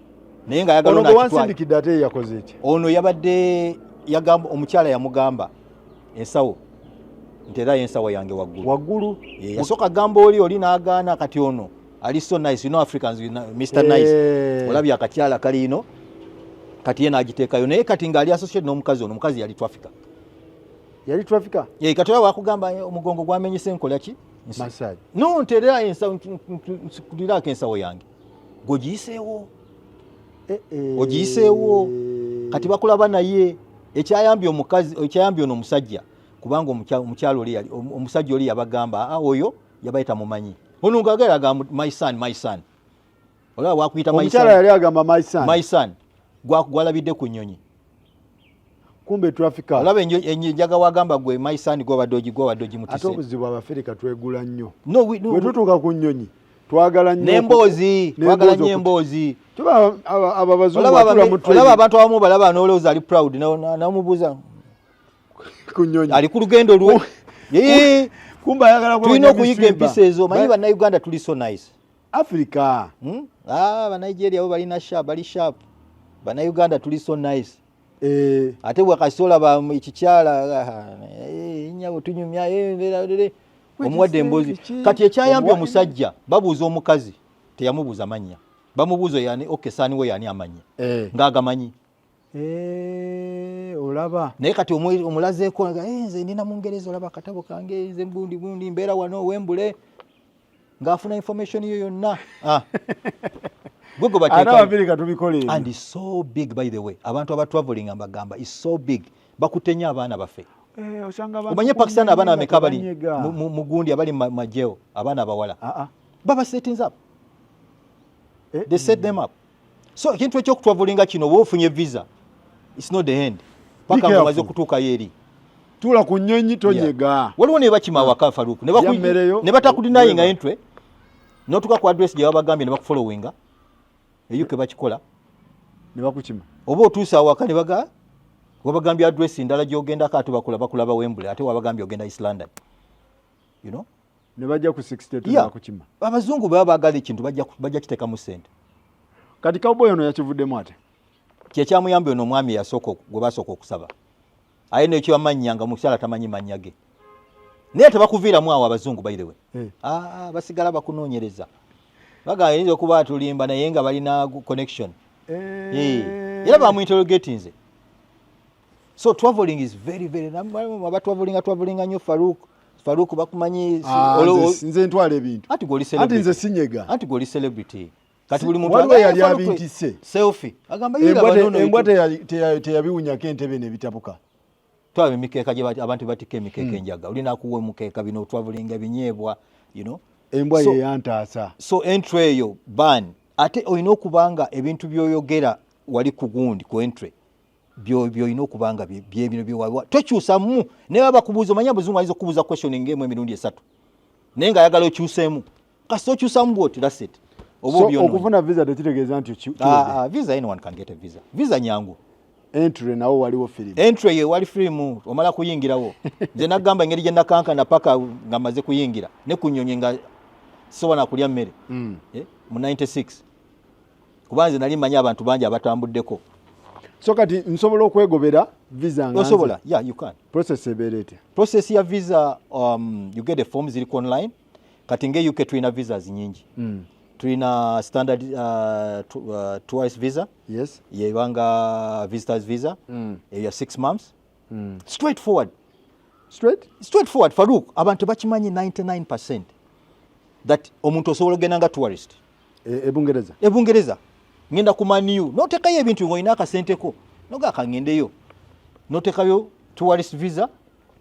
Naye nga yagalo na kitwala. Sindikidde ate yakoze eki. Ono yabadde yagamba omukyala yamugamba ensawo ntera ensawo yange waggulu. Yasooka gamba oli n'agaana kati ono ali so nice, you know Africans, Mr. Nice. Olabye akakyala kali ino kati ye n'agiteekayo naye kati nga ali associated n'omukazi ono, omukazi yali trafficker. Yali trafficker? Kati oba wakugamba omugongo gwamenyese nkola ki? Massage. No, nterera ensawo kulirako ensawo yange. Gogiyiseewo. Ogiyiseewo. Kati bakulaba naye ekyayambye ono omusajja kubanga omukyalo oli omusajja oli yabagamba oyo yabayita mumanyi. Ono ngagera my son. Olaba wakuyita my son. Omukyala yali agamba my son. Gwalabidde ku nnyonyi. Kumbe trafficker. Olaba enjaga wagamba gwe my son gwa badoji mutise. Ate obuzibu Abafirika twegula nnyo. No, we tutuuka ku nnyonyi. Twagala nnyo. N'emboozi, twagala nnyo emboozi. Tuba abazungu batula mu trade. Olaba abantu abamu balaba n'olowooza ali proud n'omubuuza. Ku nnyonyi. Ali ku lugendo lwe. Kumbe ayagala kuba tulina okuyiga empisa ezo. Manyi bannayuganda tuli so nice. Africa. Bannaigeria bo balina bali sharp. Bannayuganda tuli so nice. Ate bwakasola ba ekikyala nyabo tunyumya omuwadde emboozi kati ekyayambye omusajja babuuza omukazi teyamubuuza manya bamubuuza yani okesani we yani amanya ng'agamanyi olaba naye kati omulazeeko nze ndina mu Ngereza olaba akatabo kange nze bundi mbeera wano Wembule ng'afuna information yo yonna and it's so big by the way abantu aba traveling ambagamba is so big bakutenya abaana bafe omanye Pakistan abaana ameka bali mugundi abali majeo abaana abawala baba settings up they set them up so kintu ekyo travelinga kino wofunye visa it's not the end paka ngamaze kutuuka yeri tula ku nnyonyi tonyega waliwo ne bakima waka Faruku ne batakudinayinga entwe notuka ku address gye babagambye ne bakufollowinga eyuke bakikola ne bakukima oba otuusa awaka ne wabagambye address ndala gy'ogenda kati bakulaba Wembule ate wabagambye ogenda East London you know ne bajja ku 62 Yeah. bakukima abazungu baba bagala ekintu bajja kiteka mu sente kati cowboy ono yakivuddemu ate kyekyamuyamba ono omwami yasooka gwe basooka okusaba aye nekyo amanyanga mukyala tamanyi mannya ge naye tebakuviiramu awo abazungu by the way basigala bakunoonyereza bagamba yinza okuba atulimba naye nga balina connection era bamuinterrogate nze so traveling is very very abatwavelinga nnyo Farouk bakumanyi nze ntwala ebintu anti nze sinyega anti goli celebrity kati buli muntu waliwo yali abintise selfie agamba embwa teyabiwunyako entebe nebitabuka twaba emikeeka abantu batika emikeeka enjaga olina kuwa emukeeka bino travelinga binyeebwa embwa yeyantaasa so entry eyo ban ate olina okubanga ebintu byoyogera wali ku gundi ku entry byolina okubanga byebino byowawa tokyusamu naye baba kubuuza omanya abazungu ayinza okubuuza questioning emu emirundi 3 naye nga ayagala okyuseemu kasi okyusamu bwoti that's it okufuna visa tekitegeeza nti visa anyone can get a visa nyangu entry nawo waliwo film entry ye wali film omala kuyingirawo nze nagamba engeri gye nakankana paka nga maze kuyingira ne kunyonye nga sowana kulya mmere mu 96 kubanze nali manya abantu bangi abatambuddeko so kati nsobola okwegobera visa nga osobola you can process ya visa you get the forms ziri online kati nge UK tulina visas nyingi tulina standard tourist visa yes yebanga visitors visa ya 6 months straightforward Farouk abantu bakimanyi 99% that omuntu osobola ogenda nga tourist ebungereza ngenda ku maniu notekayo ebintu ngoyina akasenteko noga kangendeyo notekayo tourist visa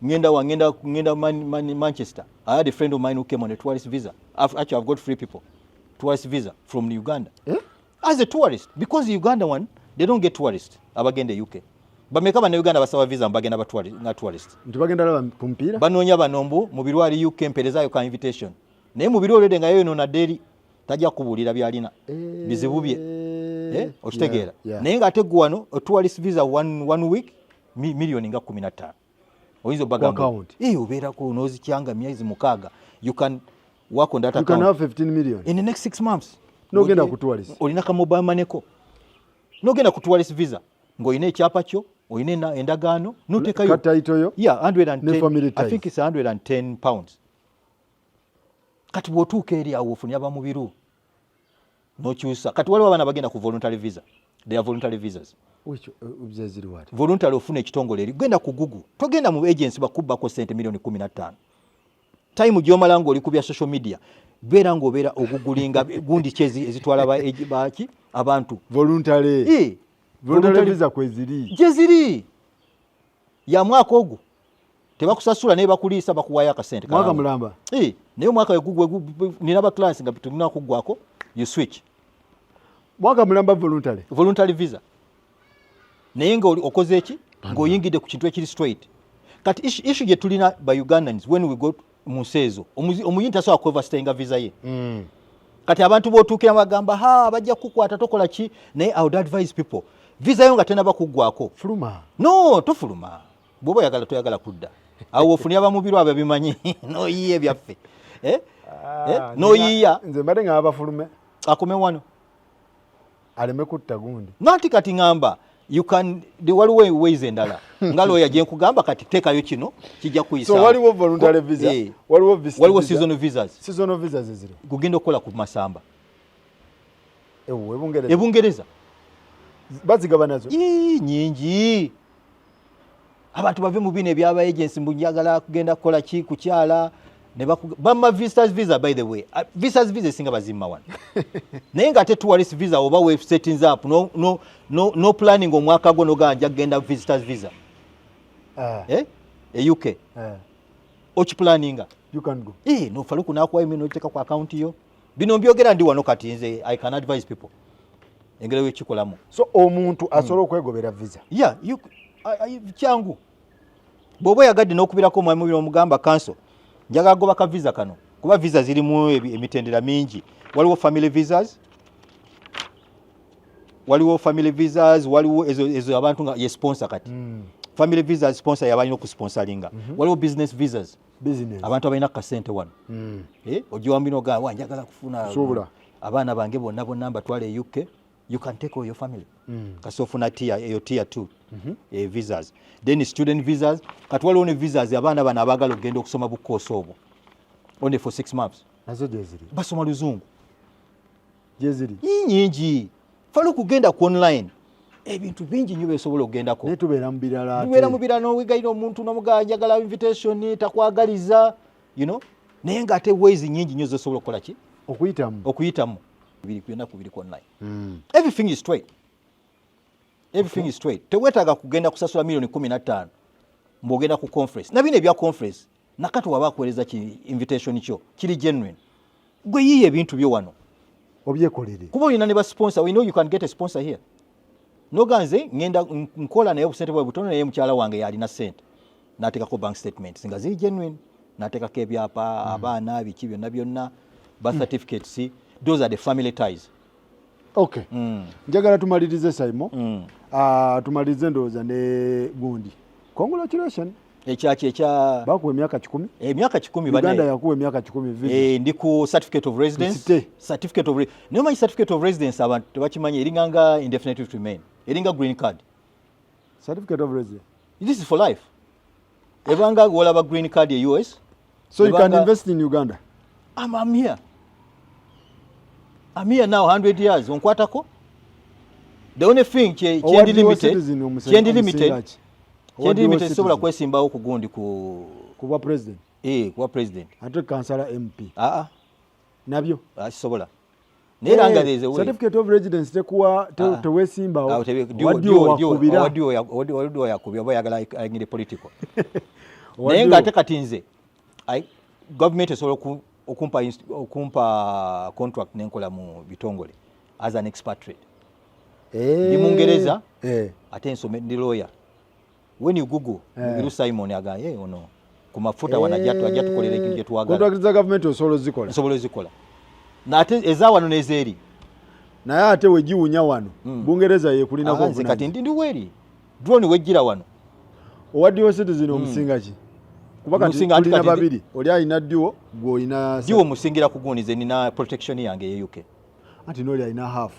ngenda Manchester. I had a friend of mine who came on a tourist visa. I've got 3 people tourist visa from Uganda as a tourist because the Uganda one they don't get tourists abagenda UK bameka bana Uganda basaba visa mbagenda nga tourist ntibagenda laba kumpira banonya banombo mu birwali UK mperezayo ka invitation naye mu birwali nga yoyo nona deri tajja kubulira byalina bizibu bye okitegeera naye nga ategwano tourist visa one week million nga 15 oyinza bagamba obeera ko nozikyanga myezi 6 you can work on that account. You can have 15 million in the next 6 months. Nogenda ku tourist. Olina ka mobile money ko. Nogenda ku tourist visa. Ngoine ekyapa kyo, oyine endagaano, notekayo. Kata itoyo. Yeah, 110. I think it's 110 pounds. Kati bwotuuka eri awo ofunya ba mubiru. Nokyusa. Kati waliwo abana bagenda ku voluntary visa. They are voluntary visas. Which obzeziri what? Voluntary ofuna ekitongole eri. Genda ku Google. Togenda mu agency bakubako sente milioni 15. Time gyomala ngo oli kubya social media beera ngobeera ogugulinga gundi kyezi ezitwala baki abantu voluntary visa kweziri jeziri ya mwaka ogu tebakusasula naye bakuliisa bakuwaya akasente mwaka mulamba naye mwaka wegugwe nina ba clients nga bituna kugwako you switch mwaka mulamba voluntary visa naye nga okoze eki ng'oyingidde ku kintu ekiri straight kati issue gye tulina by Ugandans when we go musezo omuyinta so akoverstayinga visa ye kati abantu botuukira bagamba bajja kukwata tokola ki naye I would advise people visa yo nga tena bakugwako fuluma no tofuluma bwoba yagala toyagala kudda awo ofunya bamubiro abo bimanyi noyiye byaffe noyiya nze mbadde nga abafulume akome wano aleme kutta gundi nanti kati ngamba you can the waliwo ways endala ngalo ya jenkugamba kati tekayo kino kijja kuyisa so waliwo voluntary visa waliwo seasonal visas ziri kugenda okola ku masamba ebungereza bazigaba nazo nyingi abantu bave mu bino ebyaba agency mbunjagala kugenda kukola ki kukyala ne bama visitors visa by the way visas visa singa bazimma wana naye nga ate tourist visa oba we settings up no planning omwaka gwo noganja genda visitors visa UK planninga you can go no Faruku nakuwa email noteka ku account yo bino mbyogera ndi wano kati nze I can advise people engere we chikolamu so omuntu asobola okwegobera visa kyangu bobo yagadde n'okubirako mwami bino mugamba cancel njaga goba ka visa kano kuba visa zirimu emitendera mingi waliwo family visas waliwo ezo abantu nga ye sponsor kati family visas sponsor yabalina okusponsoringa waliwo business visas business abantu abalina kasente wano ojiwambino ga wanjagala kufuna abaana bange bonna mbatwale e UK you can take all your family kasofuna tier 2 visas then student visas katwaliwo ne visas abaana bano abagala okugenda okusoma bukoosi obwo only for 6 months nazo jeziri basoma luzungu jeziri nyingi falo kugenda ku online ebintu bingi nnyo besobola okugendako netubeera mu birala tubeera mu birala n'owegayina omuntu n'omugajagala invitation takwagaliza naye ng'ate ways nyingi nnyo zosobola okukola ki okuyitamu byonna kubiri ku online everything is straight teweetaaga kugenda kusasula milioni 15 mbw'ogenda ku conference nabino ebya conference nakati waba akuweereza ki invitation kyo kiri genuine gwe yiye ebintu byo wano obyekolere kuba olina ne ba sponsor we know you can get a sponsor here noganze ngenda nkola naye obusente bwe butono naye mukyala wange yalina sente nateekako bank statements nga ziri genuine nateekako ebyapa abaana biki byonna birth certificates those are the family ties. Okay. Njagala tumalirize Saimo. Tumalirize ndowooza ne Gundi. Congratulations. Ekya bakuwa emyaka 10. Emyaka 10 bane. Uganda yakuwa emyaka 10 visa. Ndi ku certificate of residence. Certificate of niyo certificate of residence abantu tebakimanyi eringanga indefinite to remain. Eringa green card. Certificate of residence. This is for life. Ebanga wolaba green card ya US. So you can invest in Uganda. I'm here. I'm here now 100 years. Onkwatako. The only thing Chendi Limited sobola kwesimbawo ku Gundi kuba president. Kuba president. Ate kansala MP. Nabyo. Sobola. Neranga there's a way. Certificate of residence tewesimbawo. Wadio yakubya bayagala ayingire political. Naye nga ate katinze. Government esobola okumpa contract nenkola mu bitongole as an expatriate. Ndi Mungereza ate nsome ndi lawyer. When you Google Biru Simon agaye ono ku mafuta wanajatu tukolera ekintu kyetwagala. Contract za government osobola zikola. Na ate ezawano nezeri. Naye ate wegiwunya wano. Bungereza yekulina ko kuna. Kati ndi weri. Drone wejira wano. Owadio citizen omusinga ki? Kubaka tulina babiri. Oli alina dio gwo ina dio musingira kugunize nina protection yange ye UK. Ati noli alina half.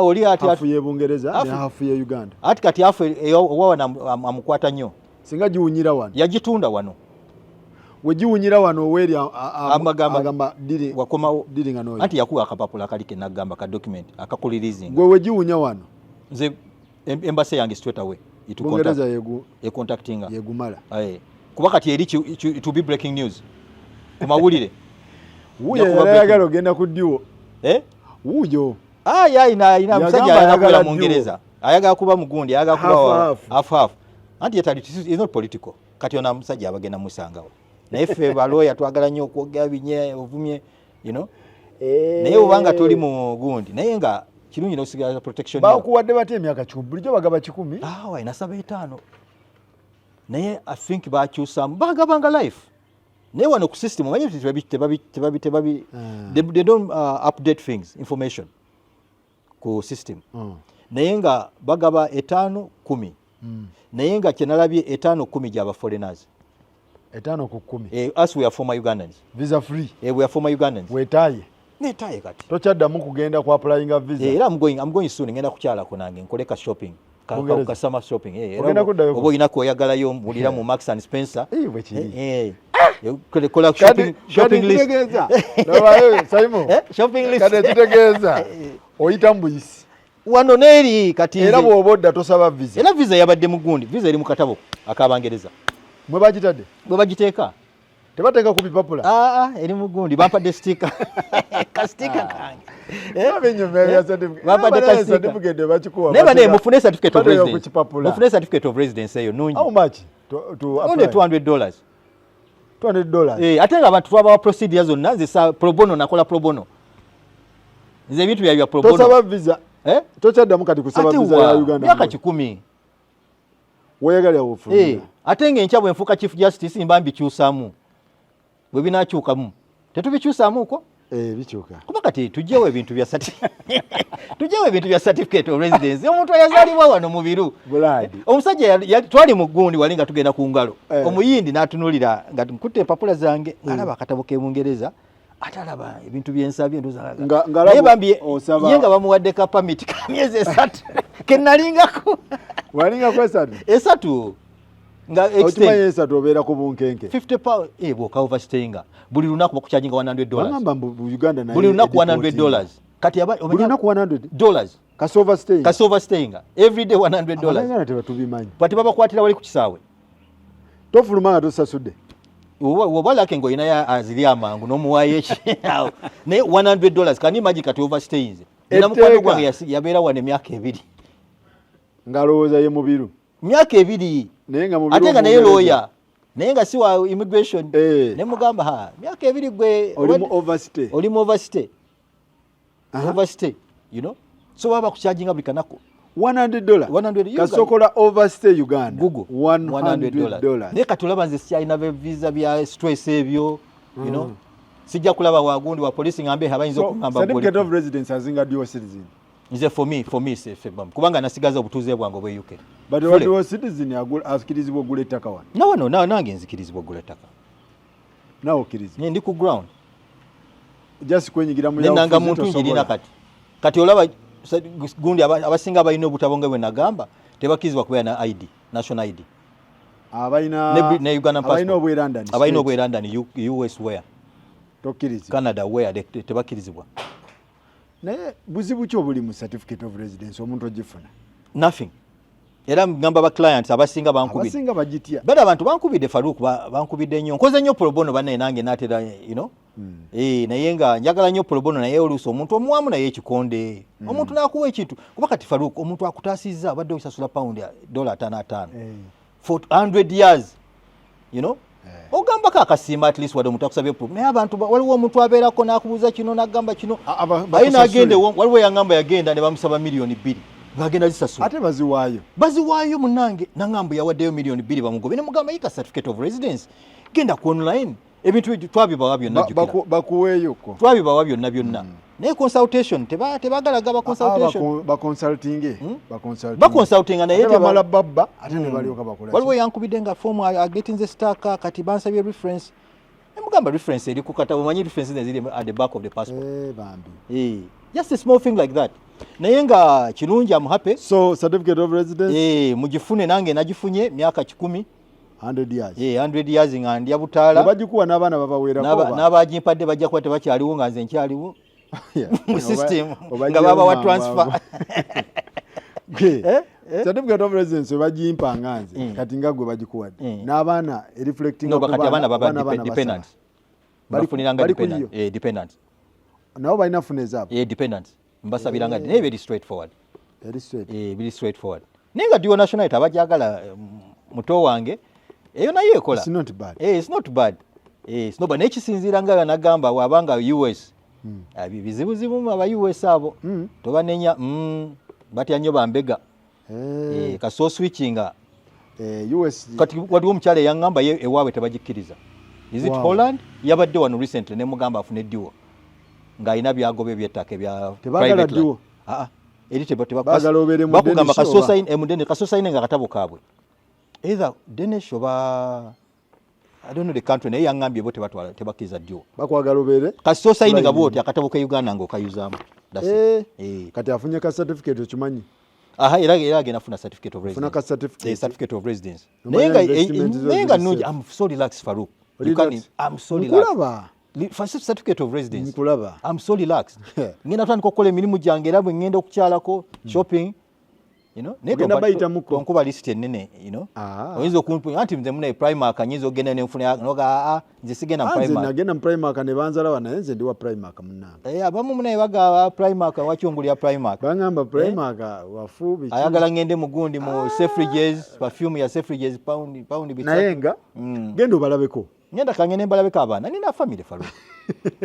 Oli ati half ye Bungereza ne half ye Uganda. Ati kati half wawa amukwata nnyo. Singa giwunyira wano. Yagitunda wano. Wegiwunyira wano weri amagamba diri wakoma diri ngano. Ati yakuwa akapapula kalike nagamba ka document akakulirizinga. Gwe wegiwunya wano. Nze embassy yange straight away. Bungereza contactinga. Yegumala. Kuba kati eri to be breaking news. Kumawulire. Wuyo yagala ogenda ku dio. Wuyo. Ina musajja ayagala Mungereza. Ayagala kuba mugundi, ayagala kuba half. Anti yetali is not political. Kati ona musajja abagenda musangawo. Naye ffe baloya twagala nnyo okwogera binye ovumye, naye obanga tuli mu gundi. Naye nga kirungi n'osigala protection. Bakuwadde bate emyaka 10. Bulijjo bagaba 10. Inasaba 5. Naye I think bakyusamu bagabanga life. Naye wano ku system manyi tebabi they don't update things information ku system. Naye nga bagaba 5 10. Naye nga kyenalabye 5 10 gyaba foreigners. 5 ku 10. Us we are former Ugandans. Visa free. We are former Ugandans. Wetaye. Netaye kati. Tokyaddamu kugenda ku applying visa. Era I'm going soon ngenda kukyala kunange nkoleka shopping. Ka summer shopping. Obo ina koyagalayo mulira mu Max and Spencer. Kola shopping list. Simon. Shopping list. Kade tutegeeza. Oyita mbuyisi. Wano neri kati era bw'obodda tosaba visa. Era visa yabadde mugundi. Visa eri mu katabo akabangereza. Mwe bagitadde? Mwe bagiteeka. Tebateeka ku bipapula. Eri mugundi bampadde sticker. Ka sticker kange. Abenyo meri certificate. Bampadde ka certificate bakikuwa. Never name mufune certificate of residence. Mufune certificate of residence eyo nungi. How much to apply? Only $200. $200. Ate nga abantu twaba procedures zonna nze pro bono nakola pro bono. Nze ebintu bya pro bono. Tosaba visa. Tokyaddamu kati kusaba visa ya Uganda. Myaka 10. Weyagalya ofuna. Ate ng'enkya bwe nfuuka chief justice mba mbikyusaamu. Bwe binaakyukamu. Tetubikyusaamu uko. bikyuka kuba kati tujjewo ebintu bya certificate of residence omuntu ayazaalibwa wano mu biru omusajja twali mu gundi wali nga tugenda ku ngalo omuyindi n'atunuulira nga nkutte empapula zange alaba akatabo k'Ebungereza ate alaba ebintu byensabye naye bambye ye nga bamuwadde ka pamiti ka myezi 3 ke nalingako esatu nga extend obeera ku bunkenke £50 bw'oka overstayinga buli lunaku bakukyajinga $100 mu Uganda naye buli lunaku $100 kati buli lunaku $100 kasi overstayinga every day $100 tebatubimanyi pati babakwatira wali ku kisaawe tofuluma nga tosasudde woba lake ng'olinayo aziri amangu n'omuwaayo ekyawo naye $100 kani imagine kati overstayinze namukwano gwange yabeera wano emyaka 2 ng'alowooza ye mubiru myaka 2 ate nga naye lawyer naye nga si wa immigration ne mugamba myaka 2 gwe olimu overstay you know so baba kucharginga buli kanako $100 kasokola overstay Uganda Google $100 naye kati olaba nze sialina visa bya stress ebyo you know sijja kulaba wagundi wa polisi ngambe habayinza okugamba certificate of residence azinga dual citizen nze for me safe kubanga nasigaza obutuuze bwange obwe UK but dual citizen akirizibwa ogula ettaka wano nange nzikirizibwa ogula ettaka nawe okirizibwa ndi ku ground just kwenyigira mu nanga muntu njirina kati olaba gundi abasinga abalina obutabo nga bwe nagamba tebakizibwa kubeera na ID national ID abalina obwerandani US where Canada where tebakirizibwa naye buzibu ki obuli mu certificate of residence omuntu ogifuna nothing era ngamba ba clients abasinga bagitya bada abantu bankubidde Farouk bankubidde nnyo nkoze nnyo pro bono banaye nange natera you know naye nga njagala nnyo pro bono naye oluusi omuntu omuwamu naye ekikonde omuntu nakuwa ekintu kuba kati Farouk omuntu akutaasizza abadde osasula pound $5 for 100 years you know ogambako akasimba at least wadde omuntu akusabye proof naye abantu waliwo omuntu abeerako n'akubuuza kino n'agamba kino ayi n'agende waliwo yangamba yagenda ne bamusaba $2 ng'agenda zisasula ate baziwaayo munnange nangamba yawaddeyo $2 bamugobe ne mugamba yika certificate of residence genda ku online ebintu twabibawa byonna bakuweeyoko twabibawa byonna naye consultation tebagalaga baconsultinga naye bamala babba ate ne balyoka bakola waliwo yankubidde nga form agetinze stack kati bansabye reference nemugamba reference eri ku katabo manyi reference ziri at the back of the passport just a small thing like that naye nga kirungi I'm happy so certificate of residence mugifune nange nagifunye myaka 10 100 years nga ndya butaala bagikuwa n'abaana babaweerako n'abagimpadde bajja kuba tebakyaliwo nga nze nkyaliwo mu system nga baba wa transfer certificate of residence bagimpa nganze kati nga gwe bagikuwadde n'abaana reflecting kati abaana baba dependent bafuniranga dependent nabo balina fune zaabwe dependent mbasabiranga naye very straightforward very straightforward naye nga dual nationality abajagala muto wange eyo naye ekola it's not bad naye kisinziira nga nagamba wabanga US bizibuzibu aba US abo tobanenya batya nnyo bambega kaso switchinga US kati waliwo omukyala eyangamba ye ewaabwe tebagikkiriza is it Holland yabadde wano recently ne mugamba afune dual ng'alina byagobe byettaka bya private land eri bakugamba kasosayine nga katabo kaabwe either Danish oba I don't know the country naye yangambye bo tebakkiriza dual bakwagala obeere kasosayine nga bwoti akatabo ka Uganda ng'okayuzaamu kati afunye ka certificate okimanyi era agenda funa certificate of residence naye nga nungi I'm so relaxed Farouk I'm so relaxed certificate of residence I'm so relaxed ngenda tutandika okukola emirimu gyange era bwe ngenda okukyalako shopping you know ngenda bayita muko nkuba list ennene you know oyinza okumpunya anti nze munaye Primark nyinza ogenda nenfuna noga nze sigenda Primark nagenda Primark ne banzala naye nze ndi wa Primark munnange abamu munaye bagaba Primark wakyongulya Primark bangamba Primark wafubi ayagala ngende mugundi mu Selfridges perfume ya Selfridges pound bitatu naye nga genda obalabeko ngenda kangene mbalabeko abaana nina family Farouk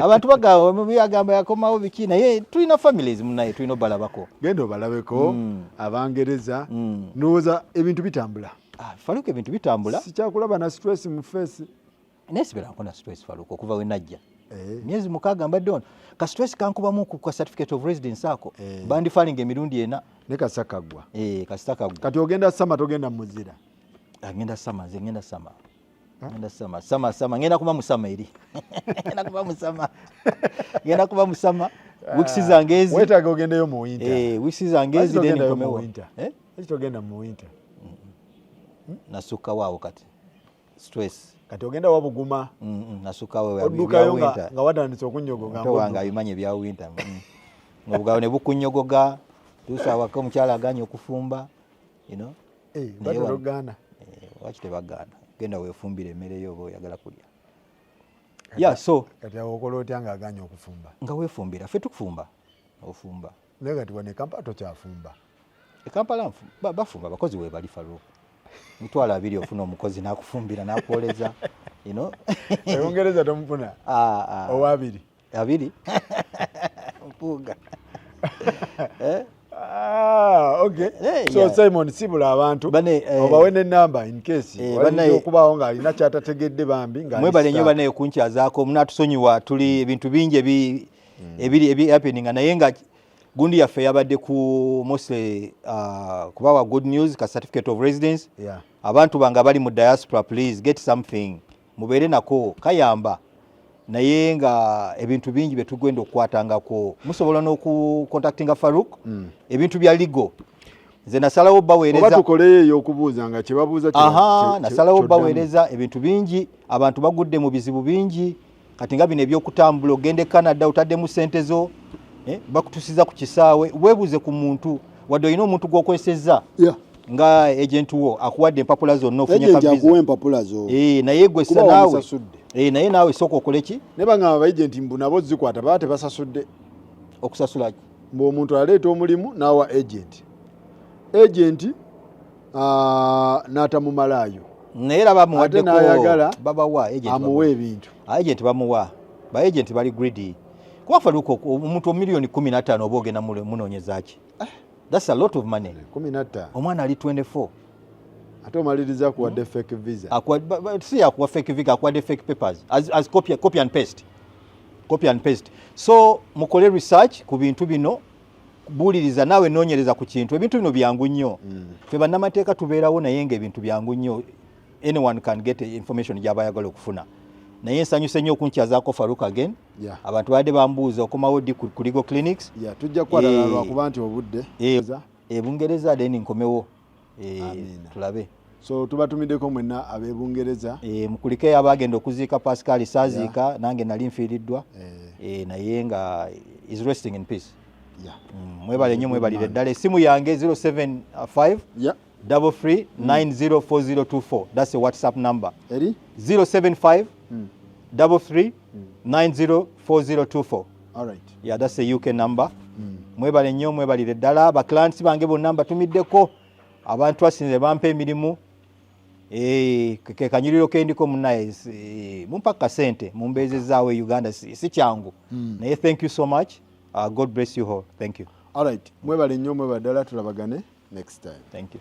abantu bagamba yakomawo biki naye tulina families munaye tulina obalabako genda obalabeko abangereza ndowooza ebintu bitambula Farouk ebintu bitambula sikyakulaba na stress mu face naye sibeerako na stress Farouk okuva we najja myezi 6 mbadde ono ka stress kankubamu ku certificate of residence ako bandi filing emirundi ena ne kasakagwa kasakagwa kati ogenda sama togenda muzira ngenda sama ngenda kuba musama eri ngenda kuba musama wiki zange ezi wetaaga ogendeyo mu winter wiki zange ezi then nkomewo togenda mu winter nasuka waawo kati stress kati ogenda wabuguma nasuka wewe oddukayo nga watandise okunyogoga wanga abimanye bya winter ngobugawo ne bukunyogoga tusawaka omukyala aganye okufumba batologana waki tebagaana genda weefumbire emmere yo oba oyagala kulya so kati awo okola otya nga aganye okufumba nga weefumbira ffe tukufumba ofumba naye kati wane Kampala tokyafumba Kampala bafumba abakozi we bali falo mitwala 2 ofuna omukozi nakufumbira nakwoleza Ongereza tomufuna owabiri abiri mpuga okay so Simon sibula abantu obawe ne number in case wali okubawo nga alina kyatategedde bambi nga mwebale nnyo banaye kunkyazaako munatusonyiwa tuli ebintu bingi ebiri happening naye nga gundi yaffe yabadde ku mostly kubawa good news ka certificate of residence abantu banga bali mu diaspora please get something mubeere nako kayamba naye nga ebintu bingi betugenda okukwatangako musobola n'okucontactinga Farouk ebintu bya legal nze nasalawo baweereza oba tukoleyo okubuuza nga kyebabuuza nasalawo baweereza ebintu bingi abantu bagudde mu bizibu bingi kati nga bino ebyokutambula ogende Canada utaddemu sente zo bakutusiza ku kisaawe weebuuze ku muntu wadde olina omuntu gw'okwesezza nga agent wo akuwadde empapula zonna ofunye naye gwessa naawe naye naawe sooka okole ki ne bangamba abaagenti mbu nabo zikwata baba tebasasudde okusasula mbu omuntu aleeta omulimu n'awa agenti n'atamumalayo naye era bamuwaddeko n'ayagala babawa amuwa ebintu agenti bamuwa ba agenti bali greedy kuba Faruko omuntu miliyoni 15 oba ogenda munoonyeza ki that's a lot of money 15 omwana ali 24 ate omaliriza kuwadde fake visa si akuwa fake visa akuwadde fake papers as copy and paste so mukole research ku bintu bino buliriza nawe noonyereza ku kintu ebintu bino byangu nnyo ffe bannamateeka tubeerawo naye nga ebintu byangu nnyo anyone can get information gy'aba ayagala okufuna naye nsanyuse nnyo okunkyazaako Farouk again abantu badde bambuuza okomawo ddi ku legal clinics tujja kukwatala lwakuba nti obudde Bungereza then nkomewo tulabe so tubatumiddeko mwenna ab'Ebungereza mukulike abagenda okuziika Pascal Saziika nange nali nfiiriddwa naye nga is resting in peace mwebale nnyo mwebalire ddala essimu yange 075 33 904024 that's a WhatsApp number 075 33 904024 alright that's a UK number mwebale nnyo mwebalire ddala abaclients bange bonna mbatumiddeko abantu asinze bampa emirimu ke kanyiriro kendiko munaye mumpaka sente mumbezezaawo Uganda si kyangu naye thank you so much God bless you all thank you alright mwebale nnyo mwebale ddala tulabagane next time thank you